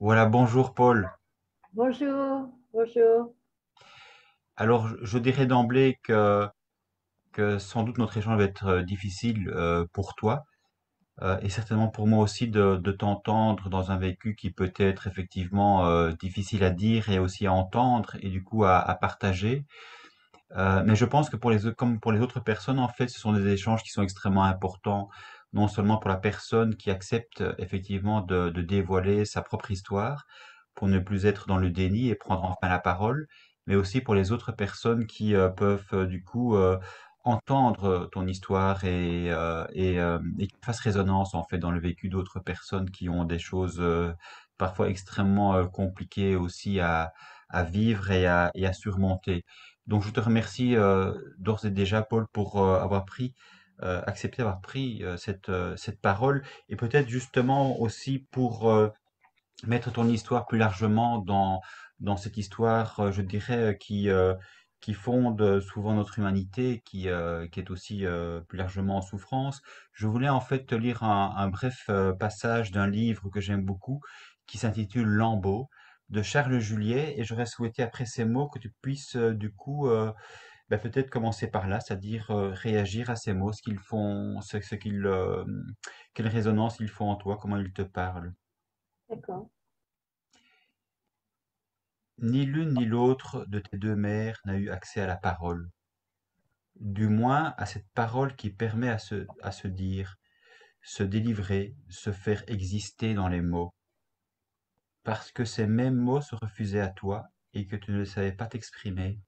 Voilà, bonjour Paul. Bonjour, bonjour. Alors, je dirais d'emblée que sans doute notre échange va être difficile pour toi et certainement pour moi aussi de t'entendre dans un vécu qui peut être effectivement difficile à dire et aussi à entendre et du coup à partager. Mais je pense que comme pour les autres personnes, en fait, ce sont des échanges qui sont extrêmement importants, non seulement pour la personne qui accepte effectivement de dévoiler sa propre histoire, pour ne plus être dans le déni et prendre enfin la parole, mais aussi pour les autres personnes qui peuvent du coup entendre ton histoire et qui fasse résonance en fait dans le vécu d'autres personnes qui ont des choses parfois extrêmement compliquées aussi à vivre et à surmonter. Donc, je te remercie d'ores et déjà, Paul, pour accepté d'avoir pris cette parole et peut-être justement aussi pour mettre ton histoire plus largement dans cette histoire, je dirais, qui fonde souvent notre humanité, qui est aussi plus largement en souffrance. Je voulais en fait te lire un bref passage d'un livre que j'aime beaucoup, qui s'intitule Lambeau, de Charles Juliet, et j'aurais souhaité après ces mots que tu puisses du coup peut-être commencer par là, c'est-à-dire réagir à ces mots, ce qu'ils font, quelle résonance ils font en toi, comment ils te parlent. D'accord. Ni l'une ni l'autre de tes deux mères n'a eu accès à la parole, du moins à cette parole qui permet à se dire, se délivrer, se faire exister dans les mots, parce que ces mêmes mots se refusaient à toi et que tu ne savais pas t'exprimer.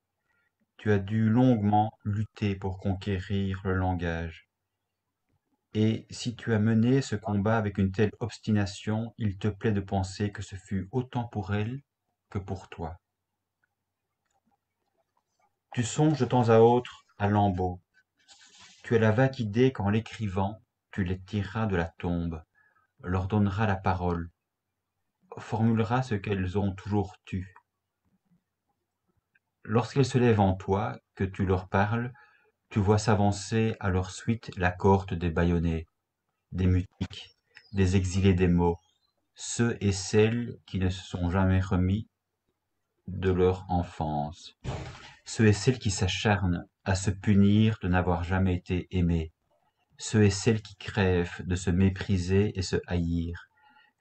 Tu as dû longuement lutter pour conquérir le langage. Et si tu as mené ce combat avec une telle obstination, il te plaît de penser que ce fut autant pour elle que pour toi. Tu songes de temps à autre à Lambeau. Tu as la vague idée qu'en l'écrivant, tu les tireras de la tombe, leur donneras la parole, formuleras ce qu'elles ont toujours tu. Lorsqu'elles se lèvent en toi, que tu leur parles, tu vois s'avancer à leur suite la cohorte des bâillonnés, des mutiques, des exilés des mots, ceux et celles qui ne se sont jamais remis de leur enfance, ceux et celles qui s'acharnent à se punir de n'avoir jamais été aimés, ceux et celles qui crèvent de se mépriser et se haïr,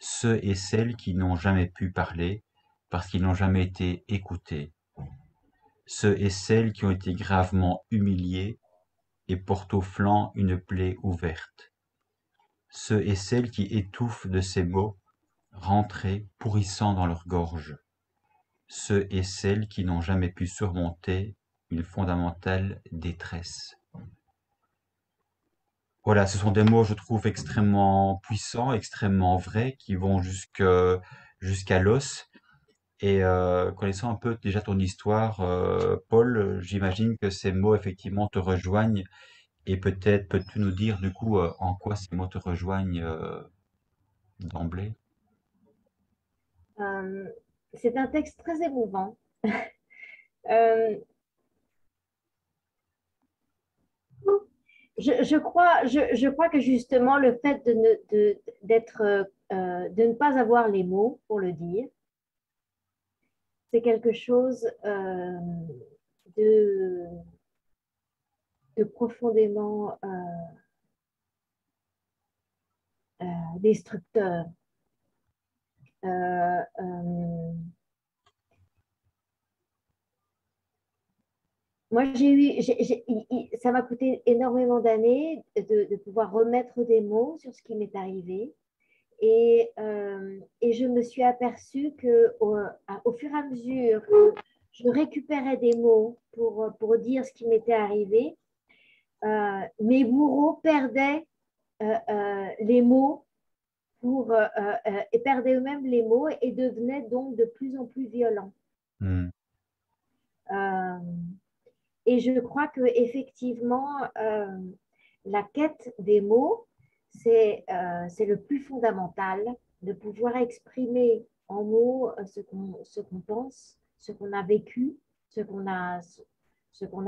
ceux et celles qui n'ont jamais pu parler parce qu'ils n'ont jamais été écoutés, ceux et celles qui ont été gravement humiliés et portent au flanc une plaie ouverte, ceux et celles qui étouffent de ces mots rentrés pourrissant dans leur gorge, ceux et celles qui n'ont jamais pu surmonter une fondamentale détresse. Voilà, ce sont des mots, je trouve, extrêmement puissants, extrêmement vrais, qui vont jusqu'à l'os. Et connaissant un peu déjà ton histoire, Paul, j'imagine que ces mots effectivement te rejoignent. Et peut-être peux-tu nous dire du coup en quoi ces mots te rejoignent d'emblée? Euh, c'est un texte très émouvant. Euh, je crois que justement le fait de ne pas avoir les mots pour le dire, c'est quelque chose de, de profondément euh, destructeur. Euh, euh, Moi, ça m'a coûté énormément d'années de pouvoir remettre des mots sur ce qui m'est arrivé. Et je me suis aperçue au fur et à mesure que je récupérais des mots pour dire ce qui m'était arrivé, mes bourreaux perdaient les mots et perdaient eux-mêmes les mots et devenaient donc de plus en plus violents. Hmm. Euh, Et je crois que effectivement, la quête des mots, c'est le plus fondamental, de pouvoir exprimer en mots ce qu'on pense, ce qu'on a vécu, ce qu'on a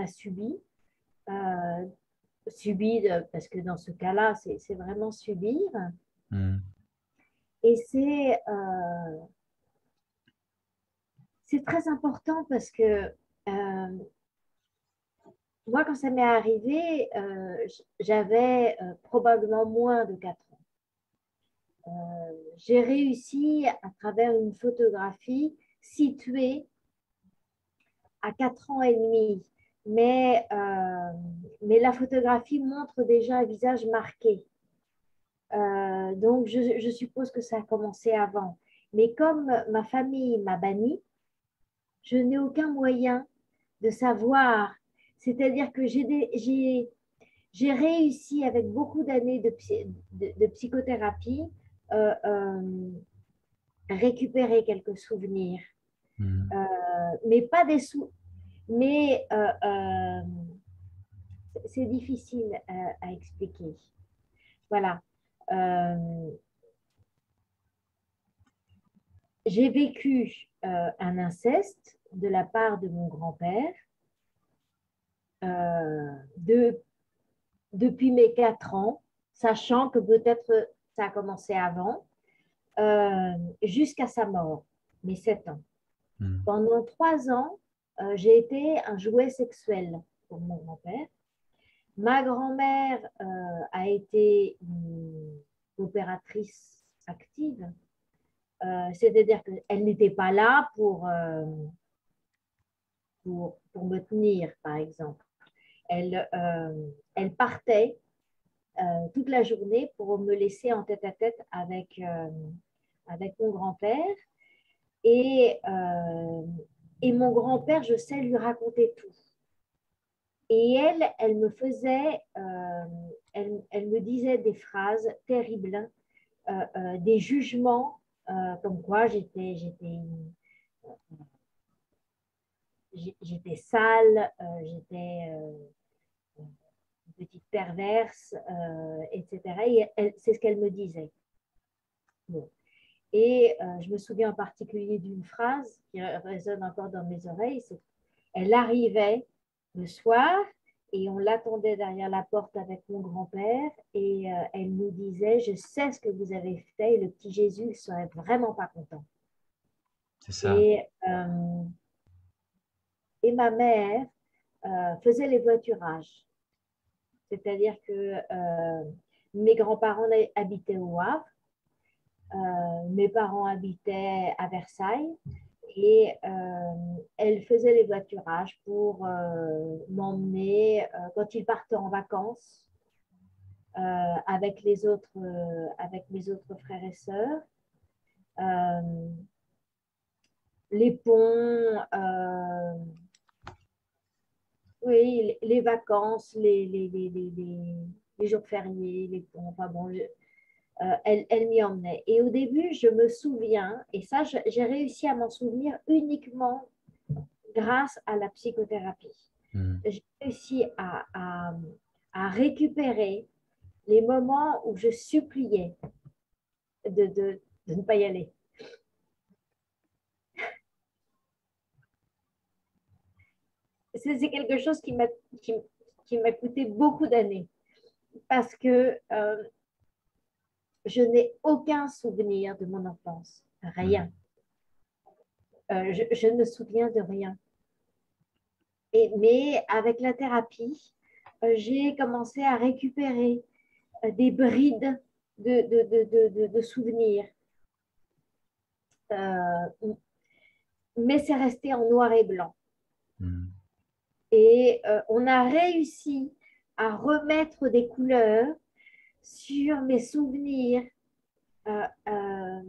subi. Euh, Parce que dans ce cas-là, c'est vraiment subir. Hmm. Et c'est très important parce que moi, quand ça m'est arrivé, j'avais probablement moins de 4 ans. J'ai réussi à travers une photographie située à 4 ans et demi. Mais la photographie montre déjà un visage marqué. Donc, je suppose que ça a commencé avant. Mais comme ma famille m'a banni, je n'ai aucun moyen de savoir. C'est-à-dire que j'ai réussi avec beaucoup d'années de psychothérapie récupérer quelques souvenirs, Hmm. mais pas des sou mais c'est difficile à expliquer. Voilà. Euh, j'ai vécu un inceste de la part de mon grand-père euh, de, depuis mes 4 ans, sachant que peut-être ça a commencé avant, euh, jusqu'à sa mort, mes 7 ans. Hmm. Pendant 3 ans, j'ai été un jouet sexuel pour mon grand-père. Ma grand-mère a été une opératrice active, c'est-à-dire qu'elle n'était pas là pour me tenir, par exemple. Elle partait toute la journée pour me laisser en tête-à-tête avec mon grand-père. Et, euh, et mon grand-père, je sais lui raconter tout. Et elle me faisait, elle me disait des phrases terribles, des jugements, comme quoi j'étais sale, j'étais une petite perverse, etc. Et c'est ce qu'elle me disait. Bon. Et je me souviens en particulier d'une phrase qui résonne encore dans mes oreilles. Elle arrivait le soir et on l'attendait derrière la porte avec mon grand-père et elle nous disait, je sais ce que vous avez fait et le petit Jésus ne serait vraiment pas content. C'est ça. Et, euh, et ma mère faisait les voiturages. C'est-à-dire que mes grands-parents habitaient au Havre, mes parents habitaient à Versailles et elle faisait les voiturages pour m'emmener quand ils partaient en vacances avec mes autres frères et sœurs. Euh, les ponts, oui, les vacances, les jours fériés, les ponts, enfin bon, elle m'y emmenait. Et au début, je me souviens, et ça, j'ai réussi à m'en souvenir uniquement grâce à la psychothérapie. Hmm. J'ai réussi à récupérer les moments où je suppliais de ne pas y aller. C'est quelque chose qui m'a coûté beaucoup d'années parce que je n'ai aucun souvenir de mon enfance. Hmm. Rien. Je ne me souviens de rien. Mais avec la thérapie, j'ai commencé à récupérer des brides de souvenirs. Euh, mais c'est resté en noir et blanc. Hmm. Et on a réussi à remettre des couleurs sur mes souvenirs euh, euh,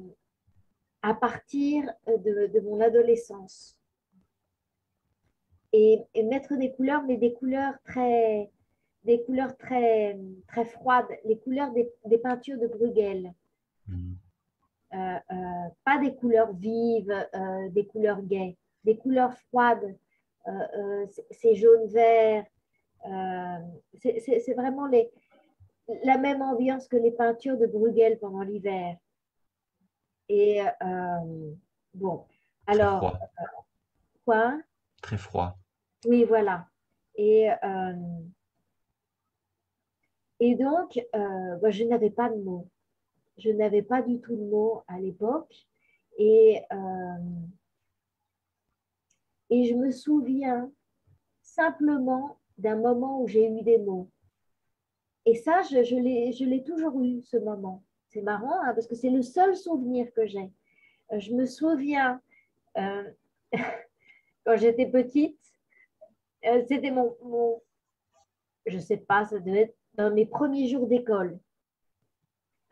à partir de mon adolescence. Et mettre des couleurs, mais des couleurs très froides, les couleurs des peintures de Bruegel. Hmm. Pas des couleurs vives, des couleurs gaies, des couleurs froides, c'est jaune-vert. Euh, c'est vraiment la même ambiance que les peintures de Bruegel pendant l'hiver. Et bon, Très alors, froid. quoi? Très froid. Oui, voilà. Et, et donc, moi, je n'avais pas de mots. Je n'avais pas du tout de mots à l'époque. Et Et je me souviens simplement d'un moment où j'ai eu des mots. Et ça, je l'ai toujours eu, ce moment. C'est marrant, hein, parce que c'est le seul souvenir que j'ai. Je me souviens, euh, quand j'étais petite, c'était je sais pas, ça devait être dans mes premiers jours d'école.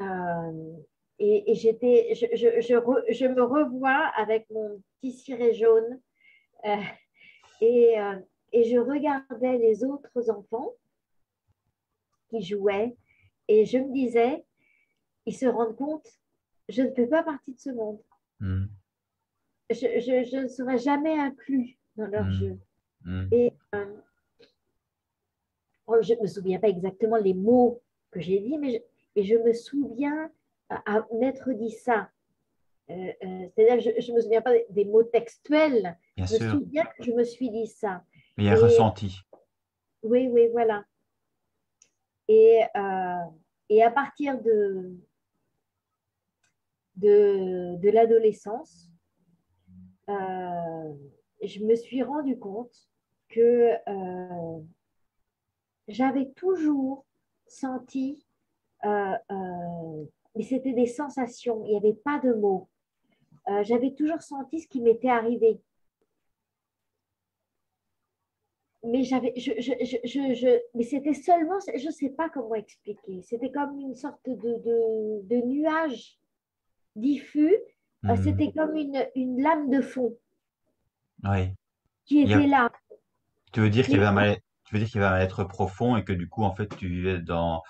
Euh, et je me revois avec mon petit ciré jaune euh, et, euh, et je regardais les autres enfants qui jouaient et je me disais, ils se rendent compte, je ne fais pas partie de ce monde. mm, Je ne serai jamais inclus dans leur mm, jeu. mm. Et je ne me souviens pas exactement les mots que j'ai dit, et je me souviens à m'être dit ça. C'est-à-dire que je ne me souviens pas des mots textuels, Bien je me sûr, souviens que je me suis dit ça. mais il y a un Et ressenti. oui, oui, voilà. Et, euh, et à partir de l'adolescence, euh, je me suis rendu compte que j'avais toujours senti, mais c'était des sensations, il n'y avait pas de mots. J'avais toujours senti ce qui m'était arrivé. Mais mais c'était seulement, je ne sais pas comment expliquer. C'était comme une sorte de nuage diffus. Mm. C'était comme une lame de fond Oui. qui Il y a- était là. tu veux dire qu'il y Mais avait un mal, tu veux dire qu'il y avait un mal-être profond et que du coup, en fait, tu vivais dans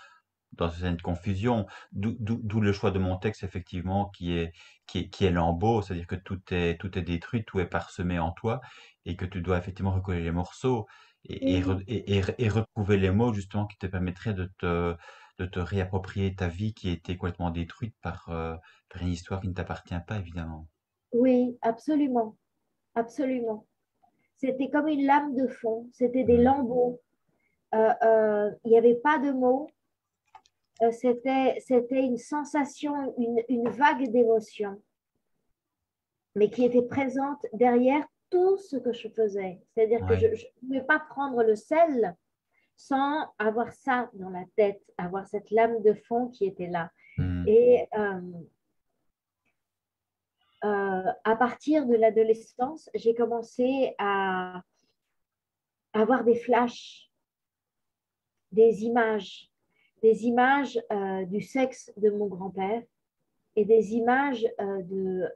une confusion, d'où le choix de mon texte, effectivement, qui est lambeau, c'est-à-dire que tout est détruit, tout est parsemé en toi, et que tu dois effectivement recoller les morceaux oui, et retrouver les mots, justement, qui te permettraient de te réapproprier ta vie qui était complètement détruite par une histoire qui ne t'appartient pas, évidemment. oui, absolument, absolument. C'était comme une lame de fond. C'était des Mm. lambeaux. Il n'y avait pas de mots. C'était une sensation, une vague d'émotion, mais qui était présente derrière tout ce que je faisais. C'est-à-dire que je Ouais. ne pouvais pas prendre le sel sans avoir ça dans la tête, avoir cette lame de fond qui était là. Mm. Et à partir de l'adolescence, j'ai commencé à avoir des flashs, des images du sexe de mon grand-père et des images de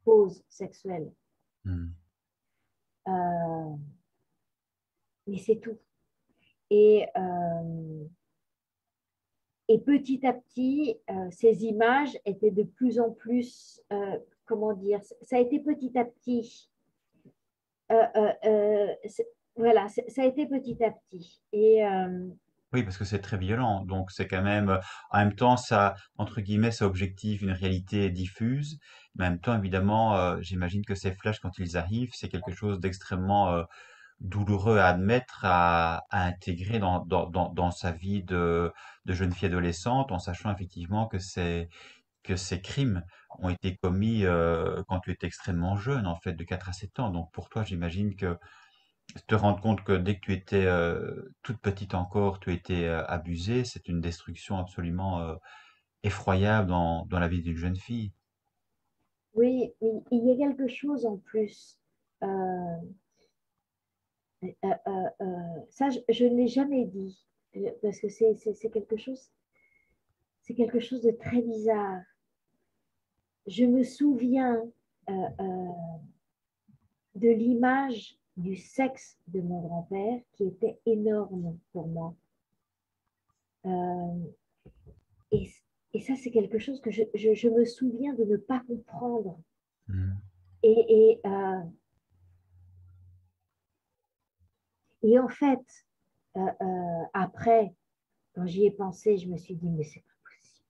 pause sexuelle. Mm. Euh, mais c'est tout. Et, euh, et petit à petit, ces images étaient de plus en plus, comment dire, ça a été petit à petit. Euh, euh, voilà, ça a été petit à petit. Et Oui, parce que c'est très violent. Donc, c'est quand même, en même temps, ça, entre guillemets, ça objective une réalité diffuse. Mais en même temps, évidemment, j'imagine que ces flashs, quand ils arrivent, c'est quelque chose d'extrêmement douloureux à admettre, à intégrer dans sa vie de jeune fille adolescente, en sachant effectivement que ces crimes ont été commis quand tu étais extrêmement jeune, en fait, de 4 à 7 ans. Donc, pour toi, j'imagine que te rendre compte que dès que tu étais toute petite encore, tu étais abusée, c'est une destruction absolument effroyable dans la vie d'une jeune fille. oui, il y a quelque chose en plus. Euh, Ça, je ne l'ai jamais dit, parce que c'est quelque chose de très bizarre. Je me souviens euh, euh, de l'image du sexe de mon grand-père qui était énorme pour moi. Euh, et, et ça, c'est quelque chose que je me souviens de ne pas comprendre. Mm. Et, et, euh, et en fait, après, quand j'y ai pensé, je me suis dit, mais c'est pas possible.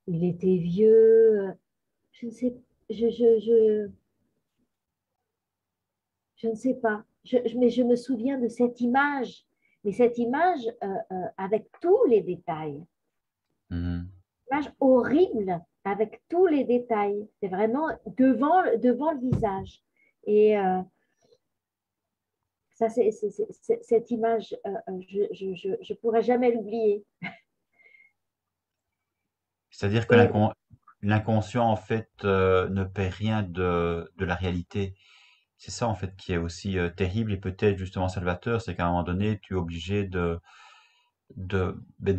Il était vieux. Je ne sais, je, je, je, je ne sais pas. Mais je me souviens de cette image. Mais cette image avec tous les détails. Mm. Image horrible avec tous les détails. C'est vraiment devant le visage. Et ça, cette image, je pourrais jamais l'oublier. C'est-à-dire que Et l'inconscient, en fait, ne paie rien de la réalité. C'est ça, en fait, qui est aussi terrible et peut-être justement salvateur, c'est qu'à un moment donné, tu es obligé de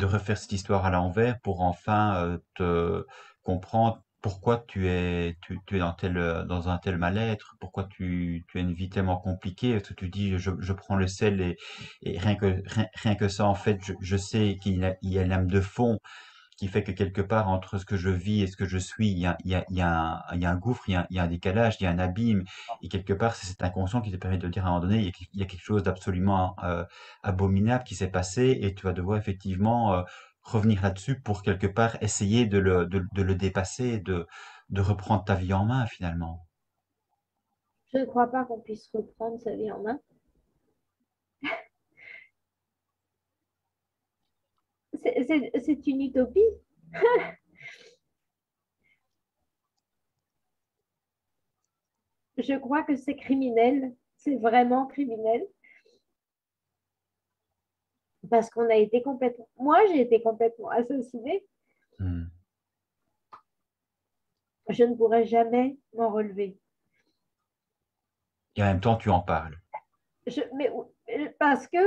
refaire cette histoire à l'envers pour enfin te comprendre pourquoi tu es dans un tel mal-être, pourquoi tu as une vie tellement compliquée, parce que tu dis je prends le sel et rien que ça, en fait, je sais il y a une lame de fond qui fait que quelque part, entre ce que je vis et ce que je suis, il y a un gouffre, il y a un décalage, il y a un abîme. Et quelque part, c'est cet inconscient qui te permet de dire à un moment donné, il y a quelque chose d'absolument abominable qui s'est passé et tu vas devoir effectivement revenir là-dessus pour quelque part essayer de le dépasser, de reprendre ta vie en main finalement. je ne crois pas qu'on puisse reprendre sa vie en main. C'est une utopie. Je crois que c'est criminel. C'est vraiment criminel. Parce qu'on a été complètement... Moi, j'ai été complètement assassinée. Hmm. Je ne pourrais jamais m'en relever. Et en même temps, tu en parles. Mais parce que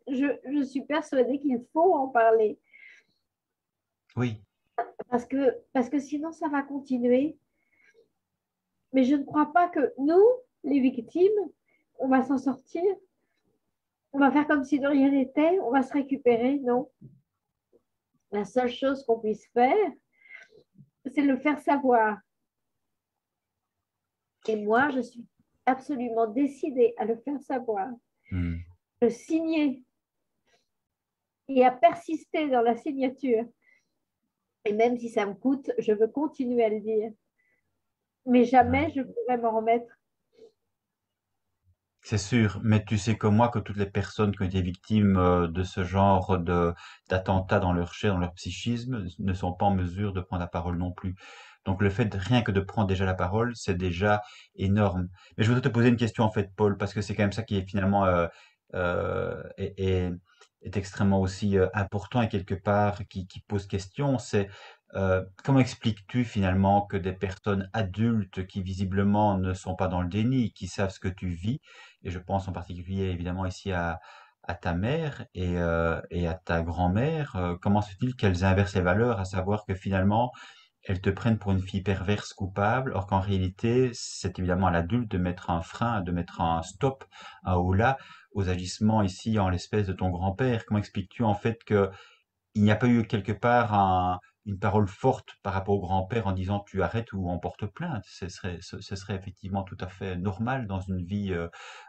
je suis persuadée qu'il faut en parler. Oui. Parce que sinon, ça va continuer. Mais je ne crois pas que nous, les victimes, on va s'en sortir. On va faire comme si de rien n'était. On va se récupérer. Non. La seule chose qu'on puisse faire, c'est le faire savoir. Et moi, je suis absolument décidée à le faire savoir, Hmm. le signer et à persister dans la signature. Et même si ça me coûte, je veux continuer à le dire. Mais jamais je pourrais m'en remettre. C'est sûr, mais tu sais comme moi que toutes les personnes qui ont été victimes de ce genre d'attentats dans leur chair, dans leur psychisme, ne sont pas en mesure de prendre la parole non plus. Donc le fait rien que de prendre déjà la parole, c'est déjà énorme. Mais je voudrais te poser une question en fait, Paul, parce que c'est quand même ça qui est finalement euh, est, est- est extrêmement aussi important et quelque part qui pose question. C'est comment expliques-tu finalement que des personnes adultes qui visiblement ne sont pas dans le déni, qui savent ce que tu vis, et je pense en particulier évidemment ici à ta mère et à ta grand-mère. Comment se fait-il qu'elles inversent les valeurs, à savoir que finalement elles te prennent pour une fille perverse coupable, or qu'en réalité c'est évidemment à l'adulte de mettre un frein, de mettre un stop, un holà aux agissements ici en l'espèce de ton grand-père. Comment expliques-tu en fait que il n'y a pas eu quelque part une parole forte par rapport au grand-père en disant tu arrêtes ou on porte plainte. Ce serait effectivement tout à fait normal dans une vie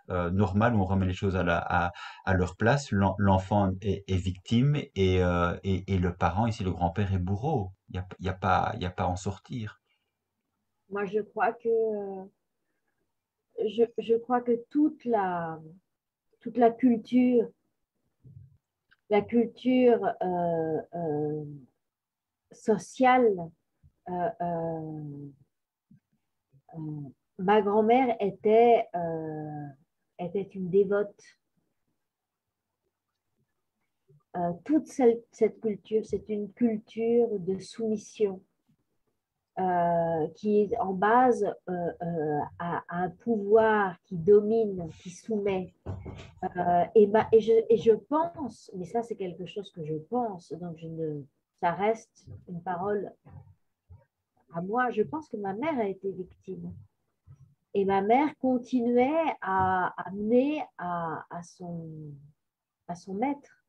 normale où on remet les choses à leur place. L'enfant est victime et le parent, ici le grand-père, est bourreau. Il y a pas à en sortir. Moi, je crois que, je crois que toute la culture sociale, euh, euh, ma grand-mère était une dévote. Cette culture, c'est une culture de soumission qui est en base à un pouvoir qui domine, qui soumet. Et je pense, mais ça c'est quelque chose que je pense, donc ça reste une parole à moi, je pense que ma mère a été victime. Et ma mère continuait à amener à son maître.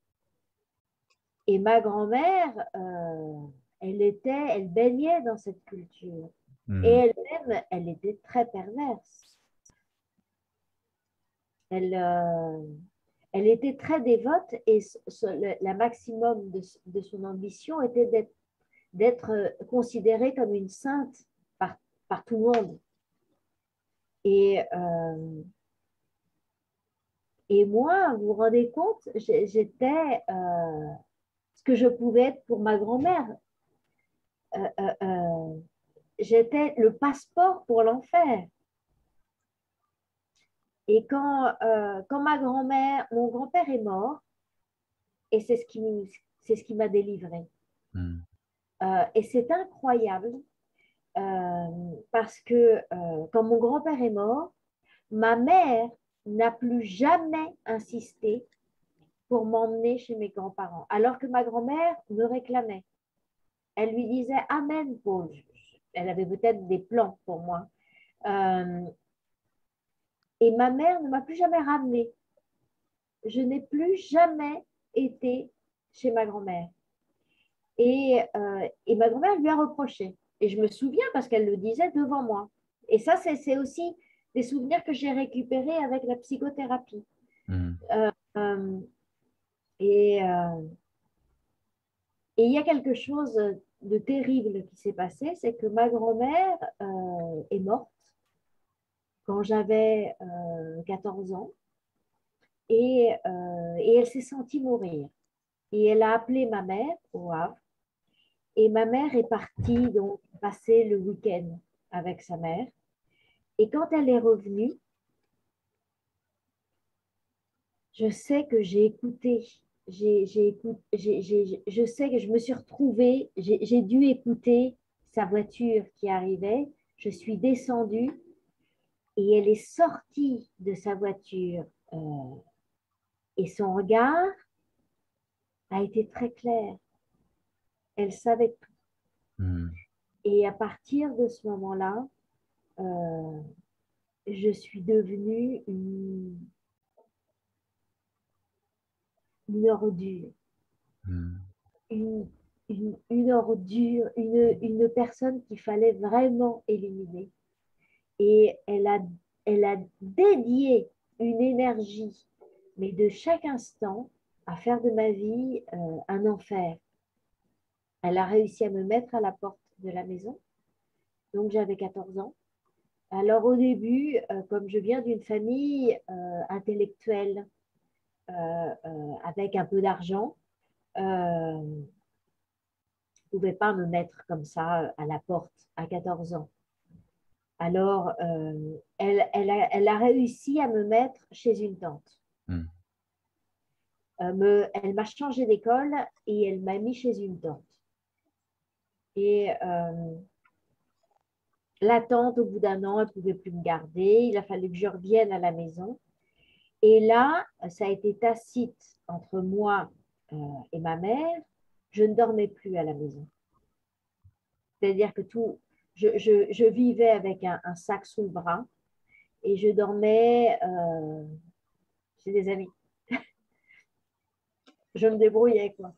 Et ma grand-mère, elle baignait dans cette culture. Et Hmm. elle-même, elle était très perverse. Elle, euh, Elle était très dévote et la maximum de son ambition était d'être considérée comme une sainte par, par tout le monde. Et, et moi, vous vous rendez compte, j'étais ce que je pouvais être pour ma grand-mère. Euh, euh, euh, J'étais le passeport pour l'enfer. Et quand ma grand-mère, mon grand-père est mort, et c'est ce qui m'a délivrée. Hmm. Et c'est incroyable parce que quand mon grand-père est mort, ma mère n'a plus jamais insisté pour m'emmener chez mes grands-parents, alors que ma grand-mère me réclamait. Elle lui disait Amen, Paul. Elle avait peut-être des plans pour moi. Euh, et ma mère ne m'a plus jamais ramenée. Je n'ai plus jamais été chez ma grand-mère. Et ma grand-mère lui a reproché. Et je me souviens parce qu'elle le disait devant moi. Et ça, c'est aussi des souvenirs que j'ai récupérés avec la psychothérapie. Hmm. Euh, euh, et, euh, et il y a quelque chose de terrible qui s'est passé, c'est que ma grand-mère est morte quand j'avais 14 ans et elle s'est sentie mourir. Et elle a appelé ma mère au Havre et ma mère est partie donc passer le week-end avec sa mère. Et quand elle est revenue, je sais que j'ai écouté, je sais que je me suis retrouvée, j'ai dû écouter sa voiture qui arrivait. Je suis descendue et elle est sortie de sa voiture et son regard a été très clair. Elle savait tout. Hmm. Et à partir de ce moment-là, euh, je suis devenue une ordure, Hmm. une, une ordure, une personne qu'il fallait vraiment éliminer. Et elle a dédié une énergie, mais de chaque instant, à faire de ma vie un enfer. Elle a réussi à me mettre à la porte de la maison, donc j'avais 14 ans. Alors au début, comme je viens d'une famille intellectuelle avec un peu d'argent, ne pouvait pas me mettre comme ça à la porte à 14 ans. Alors, elle a réussi à me mettre chez une tante. Hmm. Elle m'a changé d'école et elle m'a mis chez une tante. Et la tante, au bout d'un an, elle ne pouvait plus me garder. Il a fallu que je revienne à la maison. Et là, ça a été tacite entre moi et ma mère. Je ne dormais plus à la maison. C'est-à-dire que je vivais avec un sac sous le bras et je dormais chez des amis. Je me débrouillais, quoi.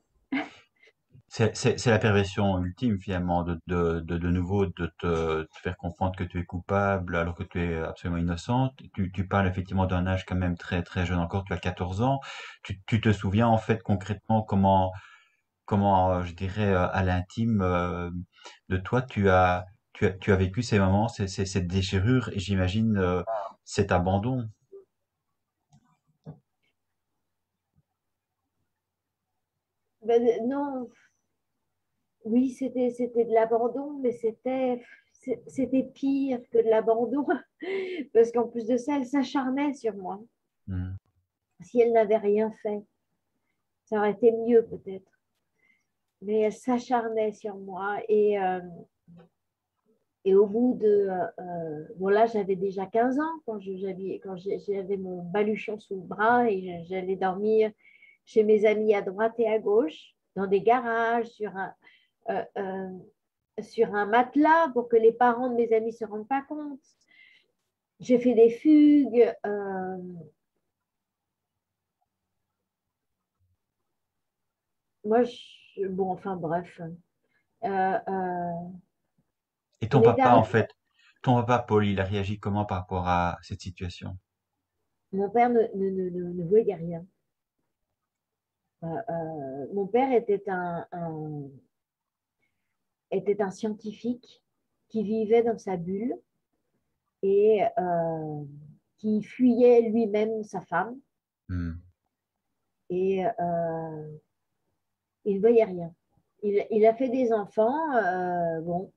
C'est la perversion ultime finalement de nouveau te faire comprendre que tu es coupable alors que tu es absolument innocente. Tu parles effectivement d'un âge quand même très très jeune encore, tu as 14 ans. Tu te souviens en fait concrètement comment je dirais à l'intime de toi tu as vécu ces moments, cette déchirure et j'imagine cet abandon. Ben, non, oui, c'était de l'abandon, mais c'était pire que de l'abandon, parce qu'en plus de ça, elle s'acharnait sur moi. Hmm. Si elle n'avait rien fait, ça aurait été mieux peut-être. Mais elle s'acharnait sur moi et au bout de... bon là, j'avais déjà 15 ans quand j'avais mon baluchon sous le bras et j'allais dormir chez mes amis à droite et à gauche, dans des garages, euh, euh, sur un matelas pour que les parents de mes amis ne se rendent pas compte. J'ai fait des fugues. Bon, enfin bref. Euh, Et ton on est papa en arrivé. fait, ton papa Paul, il a réagi comment par rapport à cette situation? Mon père ne voyait rien. Mon père était un scientifique qui vivait dans sa bulle et qui fuyait lui-même sa femme Hmm. et il ne voyait rien. Il a fait des enfants, bon,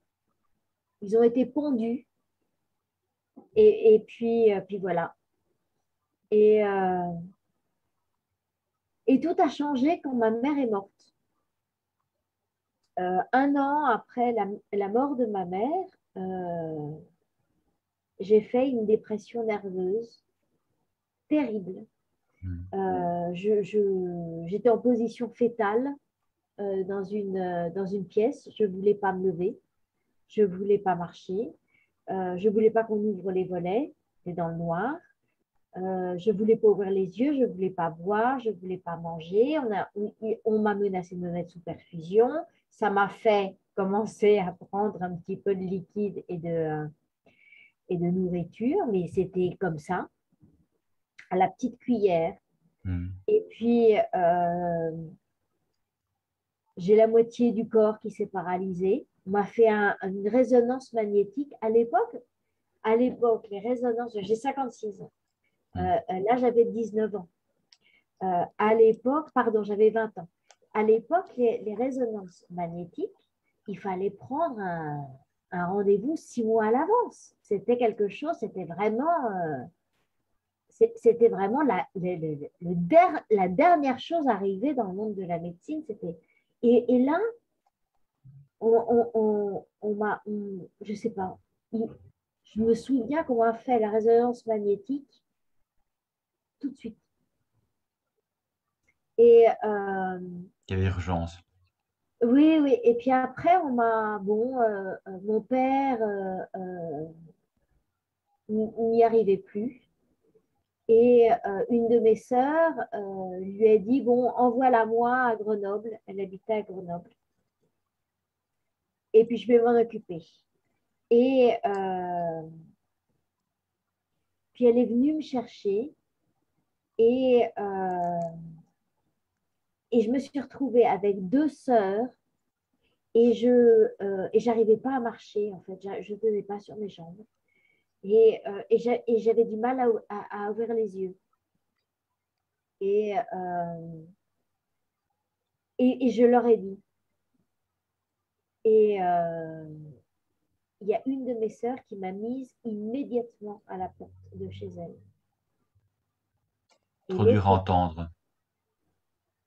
ils ont été pondus puis voilà. Et, et tout a changé quand ma mère est morte. 1 an après la mort de ma mère, euh, j'ai fait une dépression nerveuse terrible. Mm. J'étais en position fétale dans une pièce. Je ne voulais pas me lever, je ne voulais pas marcher, je ne voulais pas qu'on ouvre les volets, c'était dans le noir. Je ne voulais pas ouvrir les yeux, je ne voulais pas boire, je ne voulais pas manger. On m'a menacé de me mettre sous perfusion. Ça m'a fait commencer à prendre un petit peu de liquide et de nourriture, mais c'était comme ça, à la petite cuillère. Mm. Et puis, j'ai la moitié du corps qui s'est paralysé. On m'a fait une résonance magnétique. À l'époque, les résonances, j'ai 56 ans. Mm. Là, j'avais 19 ans. À l'époque, pardon, j'avais 20 ans. À l'époque, les résonances magnétiques, il fallait prendre un rendez-vous 6 mois à l'avance. C'était quelque chose, c'était vraiment la dernière chose arrivée dans le monde de la médecine. Et là, je sais pas, je me souviens qu'on m'a fait la résonance magnétique tout de suite. Et Il y avait urgence. oui, oui. Et puis après, mon père n'y arrivait plus. Et une de mes sœurs lui a dit, bon, envoie-la moi à Grenoble. Elle habitait à Grenoble. Et puis je vais m'en occuper. Et puis elle est venue me chercher et, et je me suis retrouvée avec 2 sœurs et j'arrivais pas à marcher en fait, je ne tenais pas sur mes jambes et j'avais du mal à ouvrir les yeux. Et, et je leur ai dit. Et il y a une de mes sœurs qui m'a mise immédiatement à la porte de chez elle. Et Trop dur à l'autre, entendre.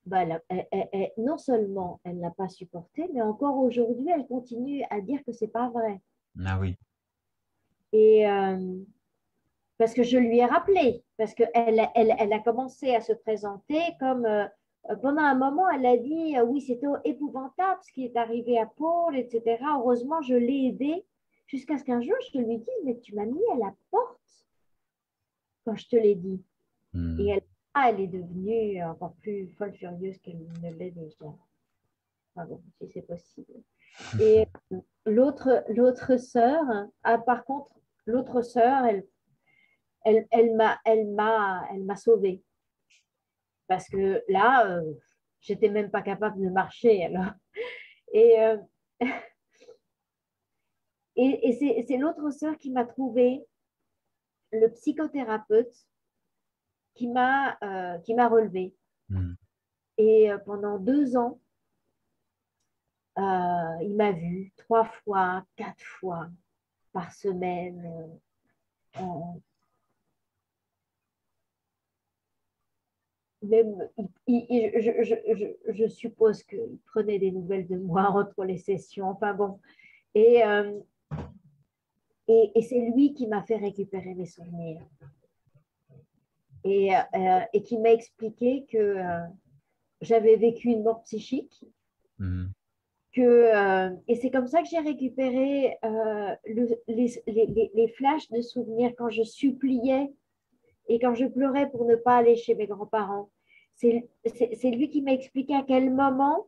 bah, non seulement elle n'a pas supporté, mais encore aujourd'hui, elle continue à dire que c'est pas vrai. Ah oui. Et parce que je lui ai rappelé, parce elle a commencé à se présenter comme pendant un moment, elle a dit oui, c'était épouvantable ce qui est arrivé à Paul, etc. Heureusement, je l'ai aidé jusqu'à ce qu'un jour, je lui dise, mais tu m'as mis à la porte quand je te l'ai dit. Et Mm. elle est devenue encore plus folle furieuse qu'elle ne l'est déjà. Enfin bon, si c'est possible. Et l'autre sœur, par contre, l'autre sœur, elle m'a sauvée. Parce que là, j'étais même pas capable de marcher. Alors. Et, euh, et c'est l'autre sœur qui m'a trouvé le psychothérapeute qui m'a relevé. Mm. Et pendant 2 ans, il m'a vu 3 fois, 4 fois par semaine. Euh, Même, je suppose qu'il prenait des nouvelles de moi entre les sessions. Enfin bon. Et, euh, et c'est lui qui m'a fait récupérer mes souvenirs. Et qui m'a expliqué que j'avais vécu une mort psychique. Mm. Et c'est comme ça que j'ai récupéré les flashs de souvenirs quand je suppliais et quand je pleurais pour ne pas aller chez mes grands-parents. C'est lui qui m'a expliqué à quel moment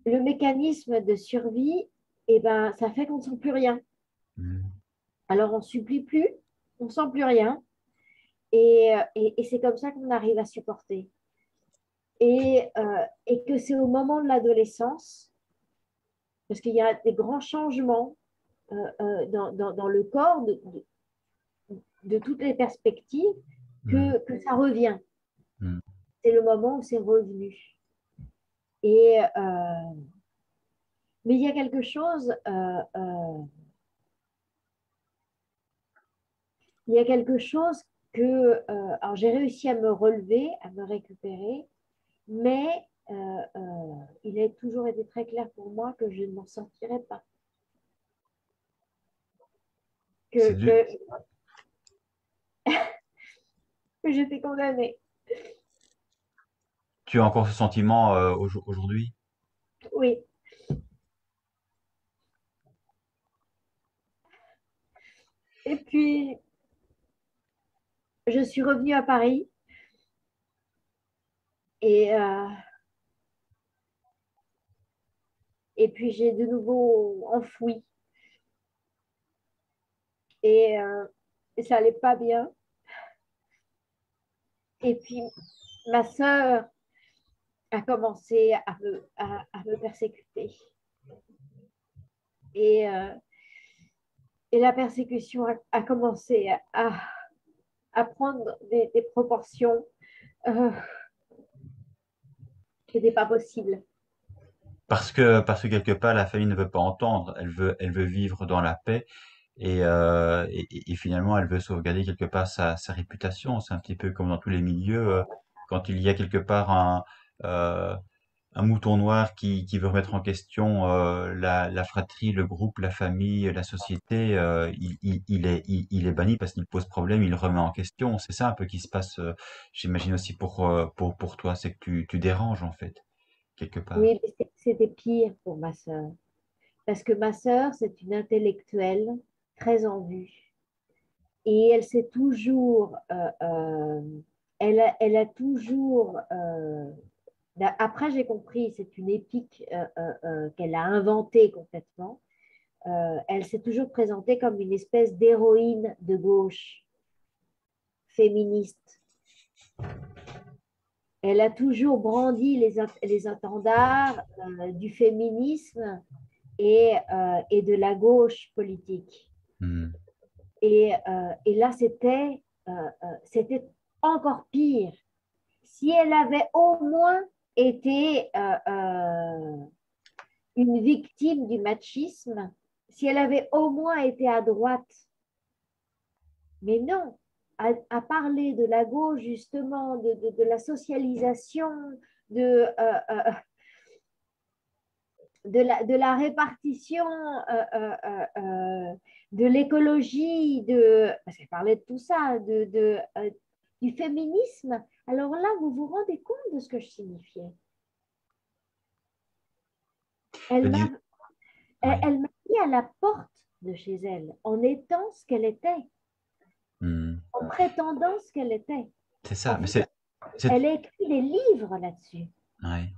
le mécanisme de survie, eh ben, ça fait qu'on ne sent plus rien. Mm. Alors on supplie plus, on ne sent plus rien, et c'est comme ça qu'on arrive à supporter. Et que c'est au moment de l'adolescence, parce qu'il y a des grands changements dans le corps de toutes les perspectives, Mm. que ça revient. Mm. C'est le moment où c'est revenu. Et, mais il y a quelque chose, il y a quelque chose que alors j'ai réussi à me relever, à me récupérer, mais il a toujours été très clair pour moi que je ne m'en sortirais pas, C'est que, dur. que, que j'étais condamnée. Tu as encore ce sentiment aujourd'hui? Oui. Et puis, je suis revenue à Paris et, et puis j'ai de nouveau enfoui et, euh, et ça allait pas bien. Et puis, ma sœur a commencé à me persécuter. Et, euh, et la persécution a commencé à prendre des proportions euh, qui n'étaient pas possibles. Parce que quelque part, la famille ne veut pas entendre. Elle veut vivre dans la paix et finalement, elle veut sauvegarder quelque part sa réputation. C'est un petit peu comme dans tous les milieux. Quand il y a quelque part euh, un mouton noir qui veut remettre en question la fratrie, le groupe, la famille, la société, il est banni parce qu'il pose problème, il le remet en question. C'est ça un peu qui se passe, j'imagine aussi pour toi, c'est que tu déranges en fait, quelque part. Oui, mais c'était pire pour ma sœur. Parce que ma sœur, c'est une intellectuelle très en vue. Et elle s'est toujours, elle a toujours, après j'ai compris, c'est une épique qu'elle a inventée complètement. Elle s'est toujours présentée comme une espèce d'héroïne de gauche, féministe. Elle a toujours brandi les étendards du féminisme et de la gauche politique. Hmm. Et là, c'était encore pire. Si elle avait au moins été une victime du machisme, si elle avait au moins été à droite, mais non, à parler de la gauche, justement, de la socialisation, de, euh, euh, de la répartition, de l'écologie, parce qu'elle parlait de tout ça, du féminisme. Alors là, vous vous rendez compte de ce que je signifiais. Elle Le m'a, di- oui. elle m'a mis à la porte de chez elle en étant ce qu'elle était, Hmm. en prétendant ce qu'elle était. C'est En ça, mais fait, c'est, elle a écrit des livres là-dessus. ouais.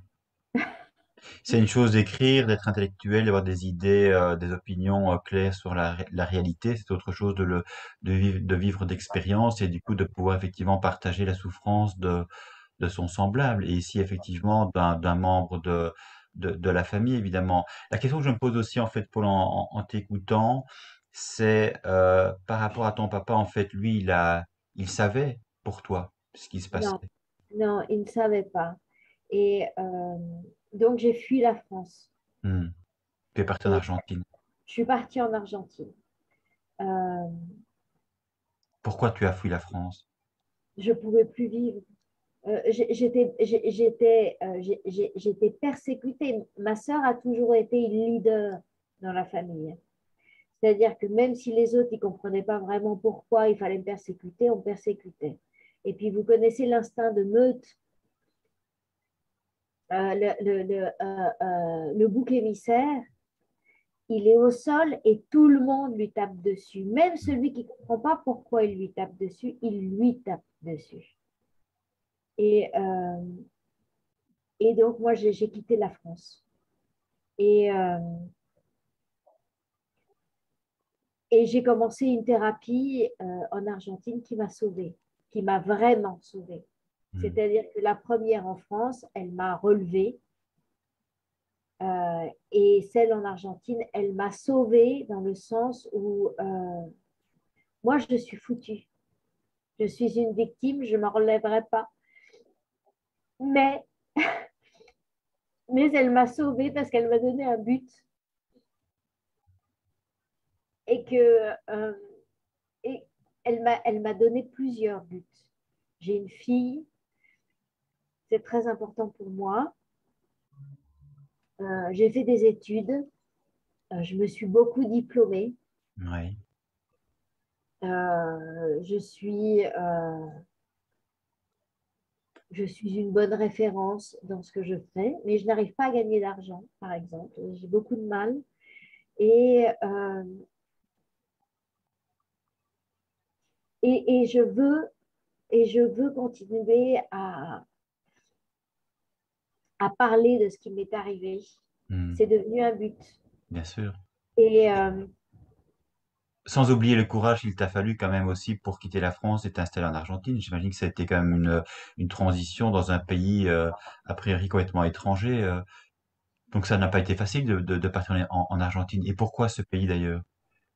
C'est une chose d'écrire, d'être intellectuel, d'avoir des idées, des opinions claires sur la réalité. C'est autre chose de vivre d'expérience et du coup de pouvoir effectivement partager la souffrance de son semblable. Et ici, effectivement, d'un membre de la famille, évidemment. La question que je me pose aussi, en fait, Paul, en t'écoutant, c'est par rapport à ton papa, en fait, lui, il savait pour toi ce qui se Non, passait. non, il ne savait pas. Et donc, j'ai fui la France. Hmm. Tu es parti en Et Argentine. je suis partie en Argentine. Euh, Pourquoi tu as fui la France? je ne pouvais plus vivre. J'étais persécutée. Ma sœur a toujours été une leader dans la famille. C'est-à-dire que même si les autres ne comprenaient pas vraiment pourquoi il fallait me persécuter, on me persécutait. Et puis, vous connaissez l'instinct de meute, le bouc émissaire, il est au sol et tout le monde lui tape dessus. Même celui qui ne comprend pas pourquoi il lui tape dessus, il lui tape dessus. Et, et donc, moi, j'ai quitté la France. Et, et j'ai commencé une thérapie en Argentine qui m'a sauvée, qui m'a vraiment sauvée. Hmm. C'est-à-dire que la première en France, elle m'a relevée. Et celle en Argentine, elle m'a sauvée dans le sens où moi, je suis foutue. Je suis une victime, je ne m'en relèverai pas. Mais, mais elle m'a sauvée parce qu'elle m'a donné un but et que, et, elle m'a donné plusieurs buts. J'ai une fille, c'est très important pour moi. J'ai fait des études, je me suis beaucoup diplômée. Oui. Je suis, je suis une bonne référence dans ce que je fais, mais je n'arrive pas à gagner d'argent, par exemple. J'ai beaucoup de mal. Et, euh, et et je veux continuer à parler de ce qui m'est arrivé. Hmm. C'est devenu un but. Bien sûr. Et Sans oublier le courage qu'il t'a fallu quand même aussi pour quitter la France et t'installer en Argentine. J'imagine que ça a été quand même une transition dans un pays a priori complètement étranger. Donc ça n'a pas été facile de partir en Argentine. Et pourquoi ce pays d'ailleurs?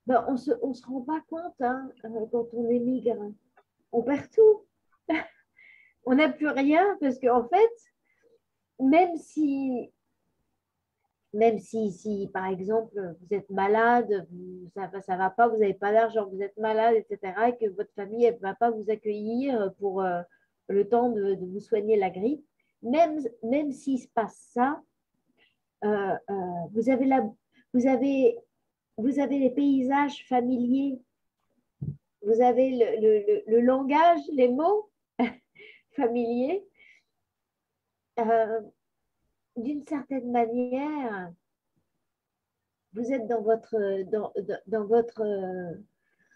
ben, on se rend pas compte hein, quand on émigre. On perd tout. On n'a plus rien parce qu'en fait, même si si, par exemple, vous êtes malade, ça va pas, vous n'avez pas d'argent, vous êtes malade, etc., et que votre famille ne va pas vous accueillir pour le temps de vous soigner la grippe, même s'il se passe ça, vous avez vous avez, vous avez les paysages familiers, vous avez le langage, les mots familiers. Euh, D'une certaine manière, vous êtes dans votre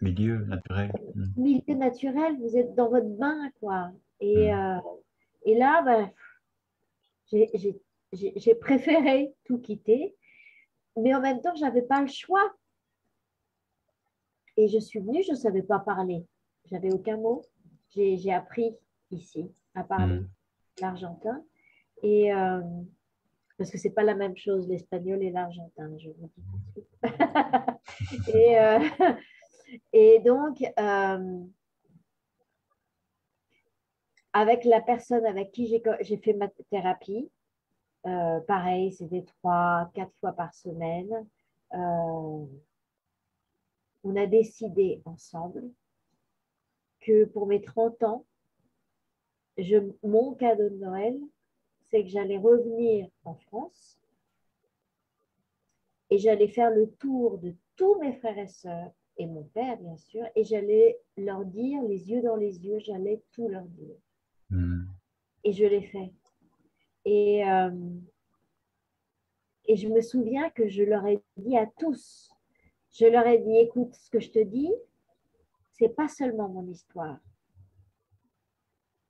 Milieu naturel. Hmm. milieu naturel, vous êtes dans votre bain, quoi. Et, Hmm. euh, et là, ben, j'ai j'ai- j'ai préféré tout quitter, mais en même temps, je n'avais pas le choix. Et je suis venue, je ne savais pas parler. J'avais aucun mot. J'ai appris ici à parler Hmm. l'argentin. Et parce que c'est pas la même chose, l'espagnol et l'argentin, je vous dis tout de suite. Et, et donc, avec la personne avec qui j'ai fait ma thérapie, pareil, c'était 3, 4 fois par semaine. Euh, on a décidé ensemble que pour mes 30 ans, mon cadeau de Noël, c'est que j'allais revenir en France et j'allais faire le tour de tous mes frères et sœurs et mon père, bien sûr, et j'allais leur dire, les yeux dans les yeux, j'allais tout leur dire. Hmm. Et je l'ai fait. Et, euh, et je me souviens que je leur ai dit à tous, je leur ai dit, écoute, ce que je te dis, c'est pas seulement mon histoire.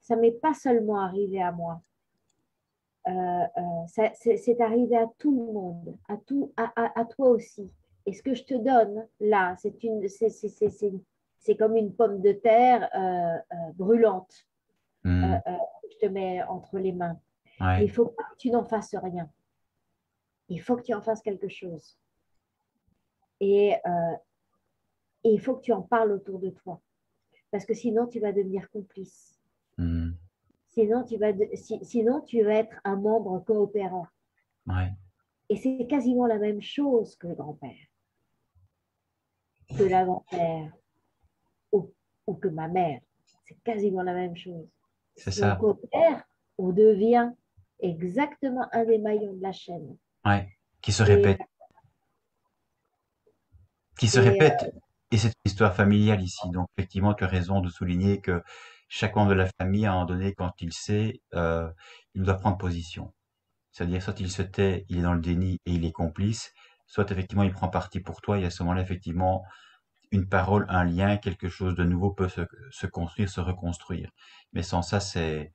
Ça m'est pas seulement arrivé à moi. C'est arrivé à tout le monde, à toi aussi. Et ce que je te donne là, c'est comme une pomme de terre brûlante. Hmm. Je te mets entre les mains. Mais il Ouais. faut pas que tu n'en fasses rien. Il faut que tu en fasses quelque chose. Et, euh, et il faut que tu en parles autour de toi. Parce que sinon, tu vas devenir complice. Hmm. Sinon, tu vas être un membre coopérant. Ouais. Et c'est quasiment la même chose que le grand-père, que la grand-mère ou, ou que ma mère. C'est quasiment la même chose. C'est Si on ça. coopère, on devient exactement un des maillons de la chaîne. Ouais. Qui se Et, répète. Qui se et répète. Et c'est une histoire familiale ici. Donc, effectivement, tu as raison de souligner que chaque membre de la famille, à un moment donné, quand il sait, il doit prendre position. C'est-à-dire, soit il se tait, il est dans le déni et il est complice, soit effectivement, il prend parti pour toi et à ce moment-là, effectivement, une parole, un lien, quelque chose de nouveau peut se construire, se reconstruire. Mais sans ça, c'est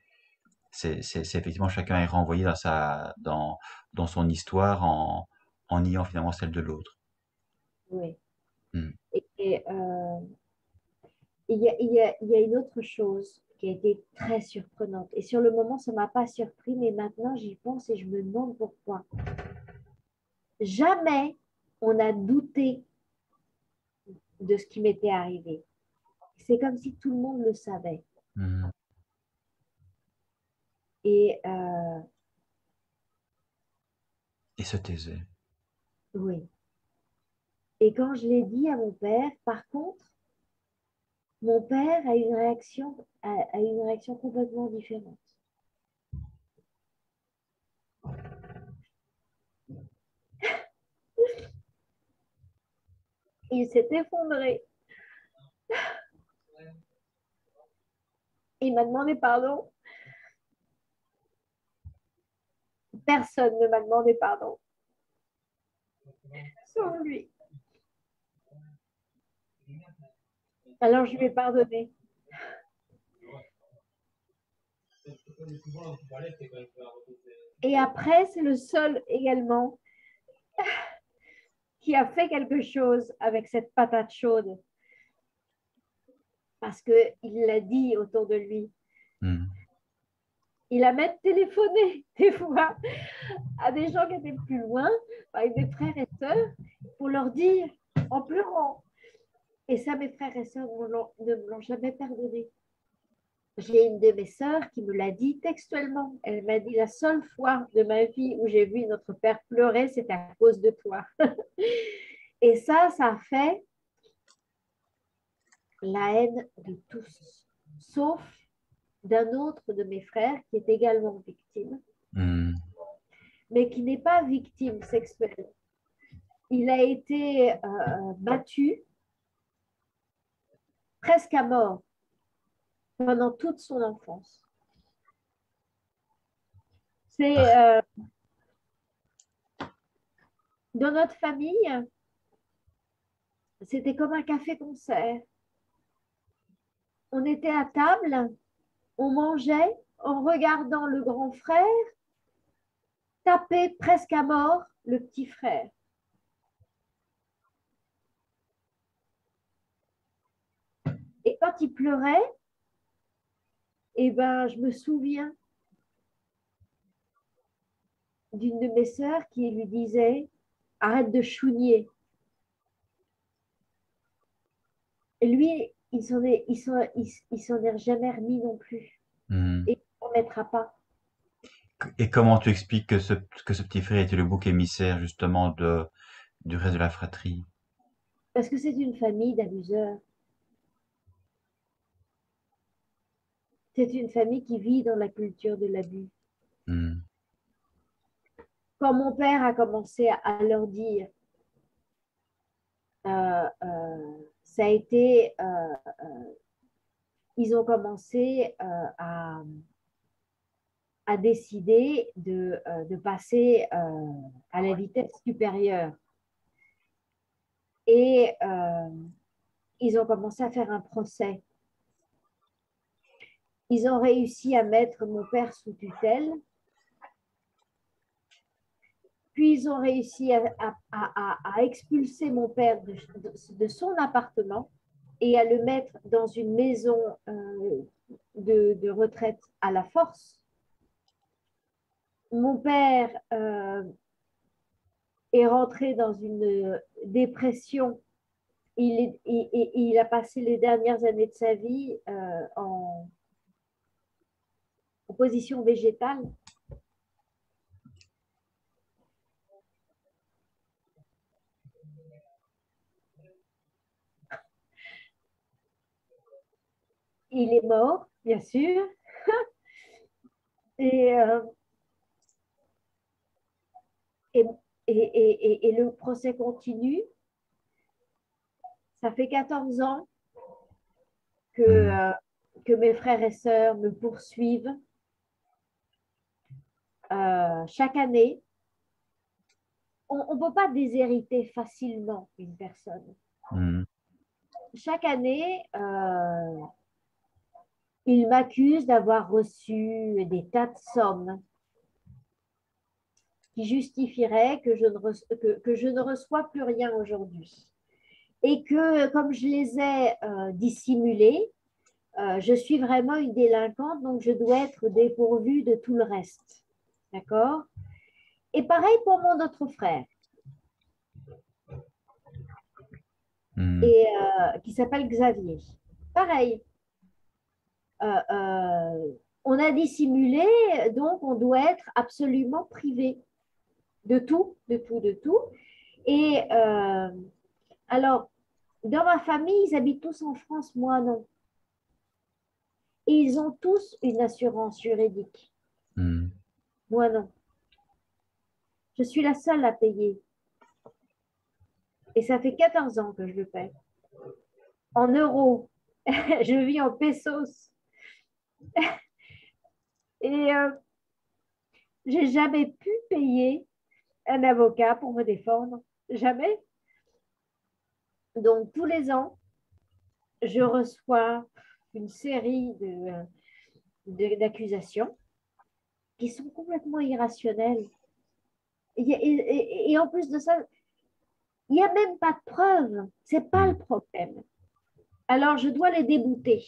effectivement chacun est renvoyé dans son histoire en niant finalement celle de l'autre. oui. Hmm. Et il y a une autre chose qui a été très surprenante. Et sur le moment, ça ne m'a pas surpris, mais maintenant, j'y pense et je me demande pourquoi. Jamais on a douté de ce qui m'était arrivé. C'est comme si tout le monde le savait. Hmm. Et Et se taisait. oui. Et quand je l'ai dit à mon père, par contre, Mon père a une réaction complètement différente. Il s'est effondré. Il m'a demandé pardon. Personne ne m'a demandé pardon, sauf lui. Alors je lui ai pardonné. Et après, c'est le seul également qui a fait quelque chose avec cette patate chaude. Parce qu'il l'a dit autour de lui. Mhm. Il a même téléphoné des fois à des gens qui étaient plus loin, avec des frères et sœurs, pour leur dire en pleurant. Et ça, mes frères et sœurs ne me l'ont jamais pardonné. J'ai une de mes sœurs qui me l'a dit textuellement. Elle m'a dit, la seule fois de ma vie où j'ai vu notre père pleurer, c'était à cause de toi. Et ça a fait la haine de tous, sauf d'un autre de mes frères qui est également victime, Mhm. mais qui n'est pas victime sexuelle. Il a été battu presque à mort pendant toute son enfance. C'est dans notre famille, c'était comme un café-concert. On était à table, on mangeait en regardant le grand frère taper presque à mort le petit frère. Et quand il pleurait, eh ben, je me souviens d'une de mes sœurs qui lui disait arrête de chougner. Et lui, il s'en est jamais remis non plus. Mhm. Et il ne s'en remettra pas. Et comment tu expliques que ce petit frère était le bouc émissaire justement du reste de la fratrie? Parce que c'est une famille d'abuseurs. C'est une famille qui vit dans la culture de l'abus. Mhm. Quand mon père a commencé à leur dire, ça a été, ils ont commencé à décider de passer à la vitesse supérieure. Et ils ont commencé à faire un procès. Ils ont réussi à mettre mon père sous tutelle. Puis ils ont réussi à expulser mon père de son appartement et à le mettre dans une maison de retraite à la force. Mon père est rentré dans une dépression. Il a passé les dernières années de sa vie en position végétale. Il est mort, bien sûr. Et, et, et le procès continue. Ça fait 14 ans que, Mhm. que mes frères et sœurs me poursuivent chaque année. On ne peut pas déshériter facilement une personne. Mhm. Chaque année, ils m'accusent d'avoir reçu des tas de sommes qui justifieraient que je ne reçois plus rien aujourd'hui. Et que comme je les ai dissimulés, je suis vraiment une délinquante, donc je dois être dépourvue de tout le reste. D'accord? Et pareil pour mon autre frère, Mhm. et, qui s'appelle Xavier. Pareil, on a dissimulé, donc on doit être absolument privé de tout, de tout, de tout. Et alors, Dans ma famille, ils habitent tous en France, moi non. Et ils ont tous une assurance juridique. Hmm. Moi non. Je suis la seule à payer. Et ça fait 14 ans que je le paie. En euros. Je vis en pesos. Et j'ai jamais pu payer un avocat pour me défendre. Jamais. Donc, tous les ans, je reçois une série d'accusations qui sont complètement irrationnelles. Et en plus de ça, il n'y a même pas de preuves. C'est pas Hmm. le problème. Alors, je dois les débouter.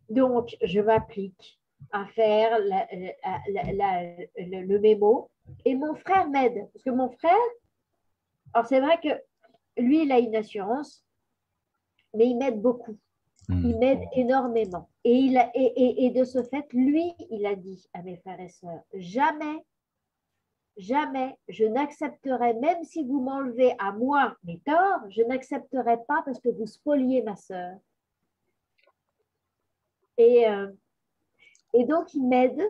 Donc, je m'applique à faire le mémo. Et mon frère m'aide. Parce que mon frère, alors c'est vrai que lui, il a une assurance, mais il m'aide beaucoup. Hmm. Il m'aide énormément. Et de ce fait, lui, il a dit à mes frères et sœurs, jamais, jamais, je n'accepterai, même si vous m'enlevez à moi mes torts, je n'accepterai pas parce que vous spoliez ma sœur. Et, euh, et donc, il m'aide